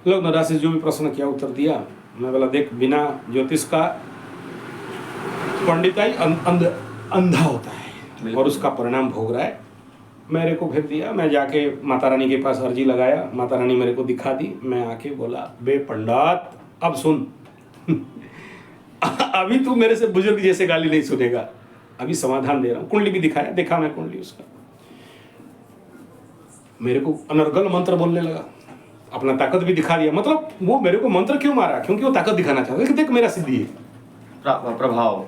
लोग नाराज से जो भी प्रश्न किया उत्तर दिया। मैं बोला देख, बिना ज्योतिष का पंडिताई अंधा होता है और उसका परिणाम भोग रहा है। मेरे को फिर दिया, मैं जाके माता रानी के पास अर्जी लगाया, माता रानी मेरे को दिखा दी। मैं आके बोला, बे पंडित अब सुन, अभी तू मेरे से बुजुर्ग जैसे गाली नहीं सुनेगा, अभी समाधान दे रहा हूँ। कुंडली भी दिखाया, देखा मैं कुंडली उसका। मेरे को अनर्गल मंत्र बोलने लगा, अपना ताकत भी दिखा दिया। मतलब वो मेरे को मंत्र क्यों मारा? क्योंकि वो ताकत दिखाना चाहता है, देख मेरा सिद्धि है, प्रभाव।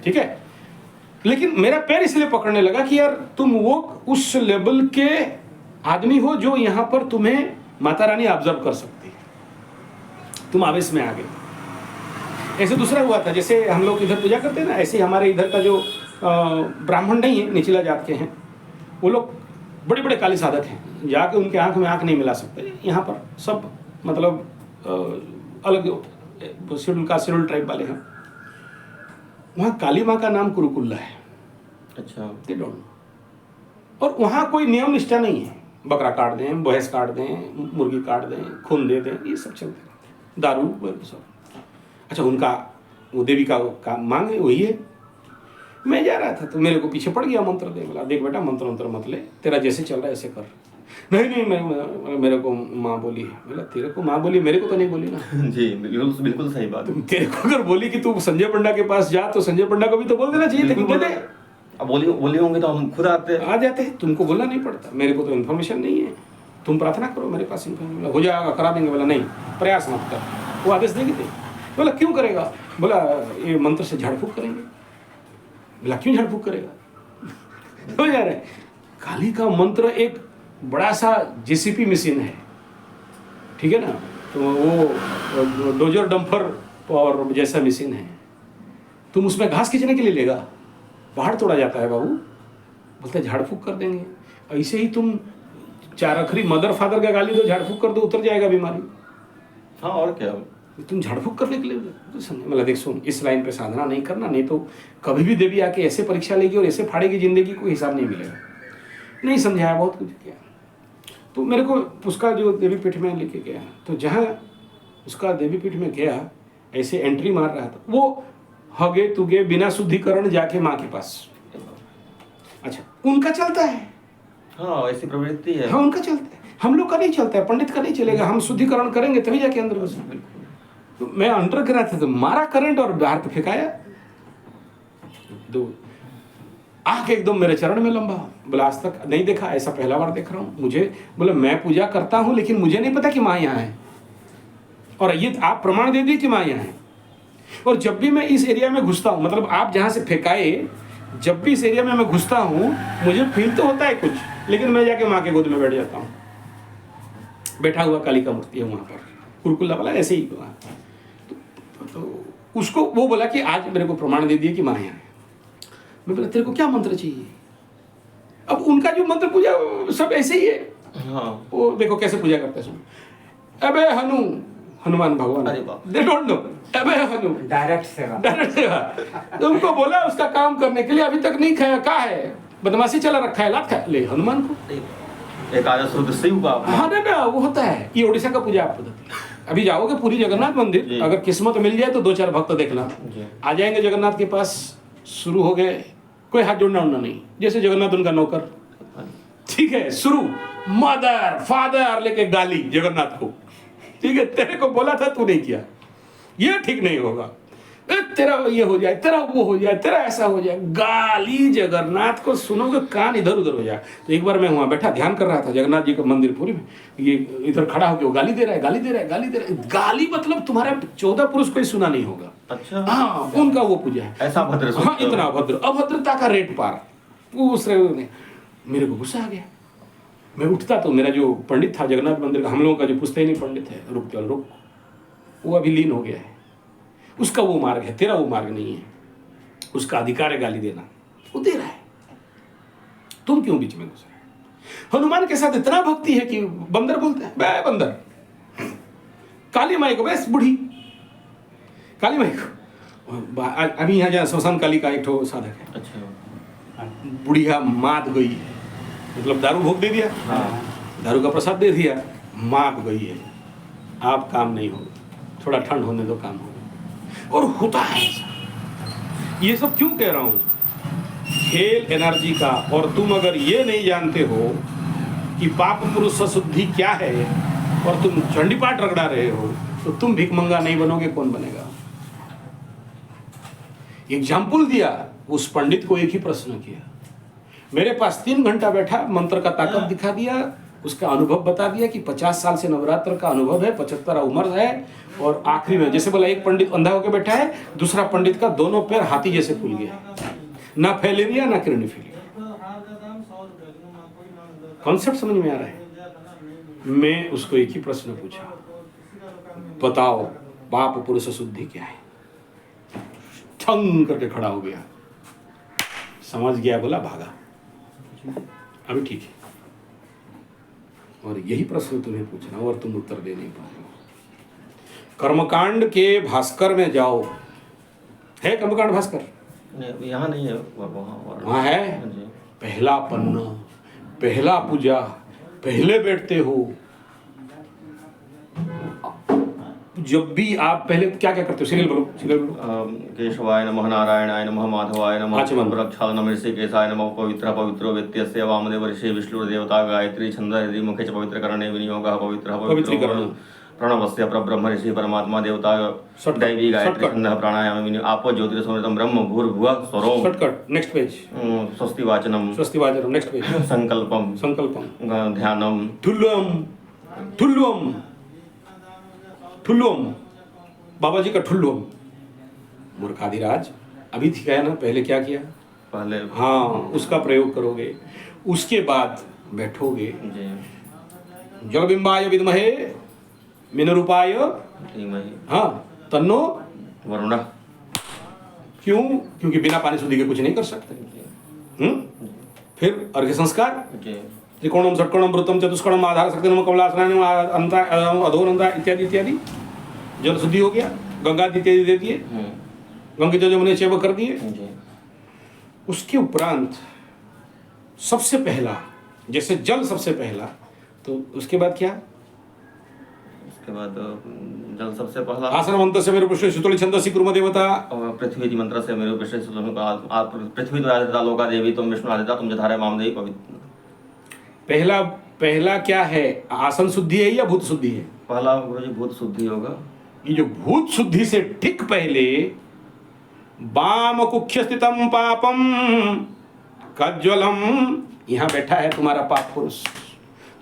ठीक है। लेकिन मेरा पैर इसलिए पकड़ने लगा कि यार तुम वो उस लेवल के आदमी हो जो यहाँ पर तुम्हें माता रानी ऑब्जर्व कर सकती है। तुम आवेश में आ गए। ऐसे दूसरा हुआ था, जैसे हम लोग इधर पूजा करते हैं ना, ऐसे हमारे इधर का जो ब्राह्मण नहीं है, निचला जात के हैं, वो लोग बड़े बड़े काली साधक हैं, जाके उनके आंख में आंख नहीं मिला सकते। यहाँ पर सब मतलब अलग शेड्यूल ट्राइब वाले हैं। वहाँ काली माँ का नाम कुरुकुल्ला है। अच्छा। They don't know. और वहाँ कोई नियम निष्ठा नहीं है। बकरा काट दें, भैंस काट दें, मुर्गी काट दें, खून दे दें, ये सब चलते रहते, दारू सब। अच्छा, उनका वो देवी का मांग है, वही है। मैं जा रहा था तो मेरे को पीछे पड़ गया मंत्र दे। बोला देख बेटा, मंत्र मत ले, तेरा जैसे चल रहा है ऐसे कर। नहीं, मेरे को माँ बोली है। बोला तेरे को माँ बोली, मेरे को तो नहीं बोली ना। जी बिल्कुल सही बात। तेरे को अगर बोली कि तू संजय पंडा के पास जा, तो संजय पंडा को भी तो बोल देना चाहिए, लेकिन दे दे। अब बोली होंगे तो हम खुद आ जाते हैं, तुमको बोलना नहीं पड़ता। मेरे को तो इन्फॉर्मेशन नहीं है, तुम प्रार्थना करो, मेरे पास इन्फॉर्मेशन हो जाएगा, करा देंगे। बोला नहीं, प्रयास मत कर, वो आदेश देंगे थे। बोला क्यों करेगा? बोला ये मंत्र से झाड़ फूक करेंगे। बोला क्यों झाड़ फूक करेगा? हो जा रहा है। काली का मंत्र एक बड़ा सा JCP मशीन है, ठीक है ना, तो वो डोजर डंपर और जैसा मशीन है। तुम उसमें घास खींचने के लिए लेगा, पहाड़ तोड़ा जाता है बाबू। बोलते हैं झाड़ फूक कर देंगे। ऐसे ही तुम 4 अखरी मदर फादर का गाली दो, झाड़ फूक कर दो, उतर जाएगा बीमारी। हाँ और क्या। तुम झाड़ फूक करने के लिए मतलब देख सुन, इस लाइन पे साधना नहीं करना, नहीं तो कभी भी देवी आके ऐसे परीक्षा लेगी और ऐसे फाड़ेगी जिंदगी, कोई हिसाब नहीं मिलेगा। नहीं समझाया, बहुत कुछ किया। तो मेरे को उसका जो देवी पीठ में लेके गया, तो जहाँ उसका देवी पीठ में गया, ऐसे एंट्री मार रहा था, वो हगे तुगे बिना शुद्धिकरण जाके माँ के पास। अच्छा, उनका चलता है, हाँ ऐसी प्रवृत्ति है। हाँ उनका चलता है, हम लोग का नहीं चलता है, पंडित का नहीं चलेगा। हम शुद्धिकरण करेंगे तभी जाके अंदर घुस। तो मैं अंडर करा था, तो मारा करंट और बाहर पे फेंकाया। दो आके एकदम मेरे चरण में लंबा, बोला आज तक नहीं देखा, ऐसा पहला बार देख रहा हूँ। मुझे बोला मैं पूजा करता हूँ, लेकिन मुझे नहीं पता कि माँ यहाँ है, और ये आप प्रमाण दे दिए कि माँ यहाँ है। और जब भी मैं इस एरिया में घुसता हूँ, मतलब आप जहाँ से फेंकाए, जब भी इस एरिया में मैं घुसता हूँ, मुझे फील तो होता है कुछ, लेकिन मैं जाके माँ के गोद में बैठ जाता हूँ। बैठा हुआ काली का मूर्ति है वहाँ पर, कुरकुल्ला वाला, ऐसे ही वहाँ। तो उसको वो बोला कि आज मेरे को प्रमाण दे दिए कि माँ यहाँ है। मैं बोला तेरे को क्या मंत्र चाहिए? अब उनका जो मंत्र पूजा सब ऐसे ही है। हाँ। वो देखो कैसे पूजा करते हैं, सुनो। अबे हनुमान भगवान, दे डोंट नो, अबे हनु, डायरेक्ट सेवा। तुमको बोला उसका काम करने के लिए, अभी तक नहीं खाया, कहा है बदमाशी चला रखा है, लात खा ले हनुमान को। एकादश रुद्र शिव का, हाँ ना वो होता है, ये ओडिशा का पूजा पद्धति। अभी जाओगे पूरी जगन्नाथ मंदिर, अगर किस्मत मिल जाए तो 2-4 भक्त देखना आ जाएंगे जगन्नाथ के पास। शुरू हो गए, कोई हाथ जोड़ना उड़ना नहीं, जैसे जगन्नाथ उनका नौकर, ठीक है। शुरू मदर फादर लेके गाली जगन्नाथ को, ठीक है। तेरे को बोला था तू नहीं किया, ये ठीक नहीं होगा, तेरा ये हो जाए, तेरा वो हो जाए, तेरा ऐसा हो जाए, गाली जगन्नाथ को सुनोगे कान इधर उधर हो जाए। तो एक बार मैं वहां बैठा ध्यान कर रहा था जगन्नाथ जी का मंदिर पूरी में, ये इधर खड़ा होकर वो गाली दे रहा है, गाली दे रहा है, गाली दे रहा है। गाली मतलब तुम्हारा 14 पुरुष कोई सुना नहीं होगा। अच्छा, हाँ उनका वो पूजा है, ऐसा भद्र, हाँ इतना भद्र, अभद्रता का रेट पार। पूछ रहे ने, मेरे को गुस्सा आ गया। मैं उठता तो मेरा जो पंडित था जगन्नाथ मंदिर का, हम लोगों का जो पुश्तैनी पंडित है, रुक चल रुक, वो अभी लीन हो गया है। उसका वो मार्ग है, तेरा वो मार्ग नहीं है। उसका अधिकार है गाली देना, वो दे रहा है, तुम क्यों बीच में घुस रहे हो? हनुमान के साथ इतना भक्ति है कि बंदर बोलते हैं बे बंदर, काली माई को बस बुढ़ी काली माई को। अभी यहाँ जहाँ श्मशान काली का एक ठो साधक है, अच्छा, बुढ़िया मात गई, मतलब दारू भोग दे दिया, दारू का प्रसाद दे दिया, मात गई है, आप काम नहीं हो, थोड़ा ठंड होने दो, काम हो। और होता है ऐसा। ये सब क्यों कह रहा हूं? खेल एनर्जी का। और तुम अगर ये नहीं जानते हो कि पाप पुरुष शुद्धि क्या है, और तुम चंडी पाठ रगड़ा रहे हो, तो तुम भिखमंगा नहीं बनोगे, कौन बनेगा? एग्जाम्पल दिया, उस पंडित को एक ही प्रश्न किया, मेरे पास 3 घंटा बैठा, मंत्र का ताकत दिखा दिया, उसका अनुभव बता दिया कि 50 साल से नवरात्र का अनुभव है, 75 उम्र है। और आखिरी में जैसे बोला, एक पंडित अंधा होकर बैठा है, दूसरा पंडित का दोनों पैर हाथी जैसे फूल गया, ना फैलेरिया ना किरणिफिलिया। कॉन्सेप्ट समझ में आ रहा है? मैं उसको एक ही प्रश्न पूछा, बताओ पाप पुरुष शुद्धि क्या है? ठंग करके खड़ा हो गया, समझ गया, बोला भागा। अभी ठीक है, और यही प्रश्न तुम्हें पूछना और तुम उत्तर दे नहीं पाए। कर्मकांड के भास्कर में जाओ, है कर्मकांड भास्कर? यहाँ नहीं है, वहाँ है। पहला पन्ना, पहला पूजा, पहले बैठते हो। जब भी आप पहले क्या क्या करते हो? सीरियल बोलो, सीरियल बोलो। केशवाय नमः, नारायणाय नमः, माधवाय नमः, प्रक्षालनम ऋषिकेशाय नमः, पवित्रो व्यत्यस्य वामदेव ऋषि विष्णुर्देवता गायत्री छंदः मुखे च पवित्रकरणे विनियोगः पवित्रीकरण प्रणवस्य परब्रह्म ऋषि परमात्मा देवता दैवी गायत्री छंदः प्राणायाम विनियोग आपो ज्योतिरसमृतम ब्रह्म भूर्भुवः स्वरोम। Shortcut, next page. स्वस्ति वाचनम, नेक्स्ट पेज। संकल्पम, ध्यानम, ठुल्लुम, बाबा जी का ठुल्लुम। मूर्खाधिराज, अभी सिखाया ना, पहले क्या किया? पहले हाँ, उसका प्रयोग करोगे, उसके बाद बैठोगे। जलबिंबाय विद्महे मिनरूपाय धीमहि, हाँ तन्नो वरुणः। क्यों? क्योंकि बिना पानी शुद्धि के कुछ नहीं कर सकते। फिर अर्घ्य संस्कार, त्रिकोणम षटकोणम वृत्तम चतुष्कोणम आधार शक्ति नम कमलासनम अधोनंदा इत्यादि इत्यादि। जल शुद्धि हो गया, गंगा इत्यादि दे दिए, गंगा जमुने चैव कर दिए। जी। उसके उपरांत सबसे पहला, जैसे जल सबसे पहला, तो उसके बाद क्या? उसके बाद जल सबसे पहला आसन मंत्र से मेरे पुष्ट सुतुल छंदसी कुर्म देवता, और पृथ्वी मंत्र से मेरे विशेष पृथ्वी द्वारा लोका देवी तुम विष्णु आदिता तुम जधारे माम देवी पवित्र। पहला क्या है? आसन शुद्धि है या भूत शुद्धि है? पहला गुरु जी भूत शुद्धि होगा। ये जो भूत शुद्धि से ठीक पहले वाम कुख्य स्थितम पापम कज्ज्वलम, यहां बैठा है तुम्हारा पाप पुरुष,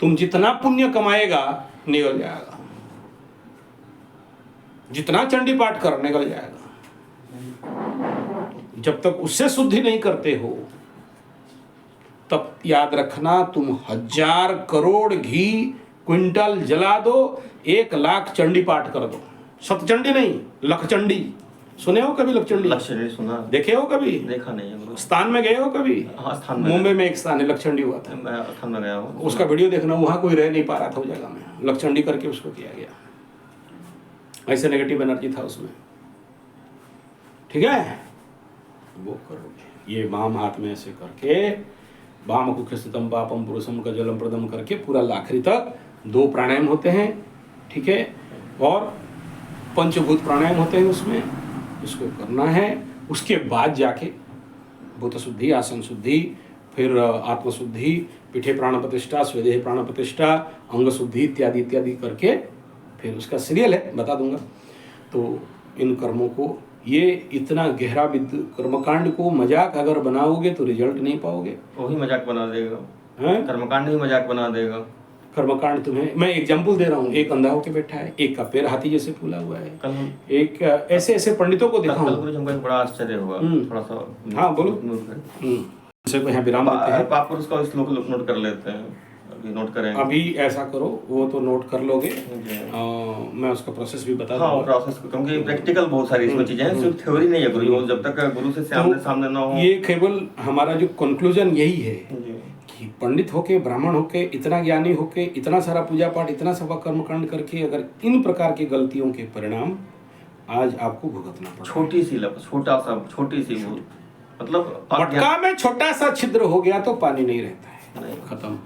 तुम जितना पुण्य कमाएगा निकल जाएगा, जितना चंडी पाठ कर निकल जाएगा। जब तक उससे शुद्धि नहीं करते हो तब याद रखना, तुम 1000 करोड़ घी क्विंटल जला दो, 1 लाख चंडी पाठ कर दो, सतचंडी नहीं लखचंडी। सुने हो कभी लखचंडी? लखचंडी सुना। देखे हो कभी? देखा नहीं है। स्थान में गए हो कभी? हाँ, स्थान में मुंबई में एक स्थान है लखचंडी हुआ था, मैं स्थान में गया हूँ। उसका वीडियो देखना, वहां कोई रह नहीं पा रहा था उस जगह में, लखचंडी करके उसको किया गया। ऐसे नेगेटिव एनर्जी था उसमें। ठीक है, वो करोगे। ये वाम हाथ में ऐसे करके वाम कुख्य स्थितम पापम पुरुषम का जलम प्रदम करके पूरा लाखरी तक 2 प्राणायाम होते हैं। ठीक है, और पंचभूत प्राणायाम होते हैं उसमें, इसको करना है। उसके बाद जाके भूत शुद्धि, आसन शुद्धि, फिर आत्म शुद्धि, पीठे प्राण प्रतिष्ठा, स्वेदेह प्राण प्रतिष्ठा, अंग शुद्धि इत्यादि इत्यादि करके फिर उसका सीरियल है, बता दूंगा। तो इन कर्मों को, ये इतना गहरा कर्मकांड को मजाक अगर बनाओगे तो रिजल्ट नहीं पाओगे। वही मजाक बना देगा, हैं? कर्मकांड ही मजाक बना देगा। कर्मकांड तुम्हें मैं एग्जाम्पल दे रहा हूँ, एक अंधा होके बैठा है, एक का पैर हाथी जैसे फूला हुआ है, एक ऐसे ऐसे पंडितों को देखा हूँ। हमको बड़ा आश्चर्य हुआ थोड़ा सा। हाँ बोलो। जैसे को यहाँ विराम देते हैं, आप उसका श्लोक नोट कर लेते हैं, अभी नोट करेंगे। अभी ऐसा करो, वो तो नोट कर लोगे, मैं उसका प्रोसेस भी बता दूंगा। हाँ, प्रोसेस, क्योंकि प्रैक्टिकल बहुत सारी इसमें चीजें हैं, सिर्फ थ्योरी नहीं है गुरु, जब तक गुरु से सामने ना हो। ये केवल हमारा जो कंक्लूजन यही है कि पंडित होके, ब्राह्मण होके, इतना ज्ञानी होके, इतना सारा पूजा पाठ, इतना सारा कर्मकांड करके अगर इन प्रकार की गलतियों के परिणाम आज आपको भुगतना पड़ा। छोटी सी छोटी सी भूल, मतलब मटका में छोटा सा छिद्र हो गया तो पानी नहीं रहता है, खत्म।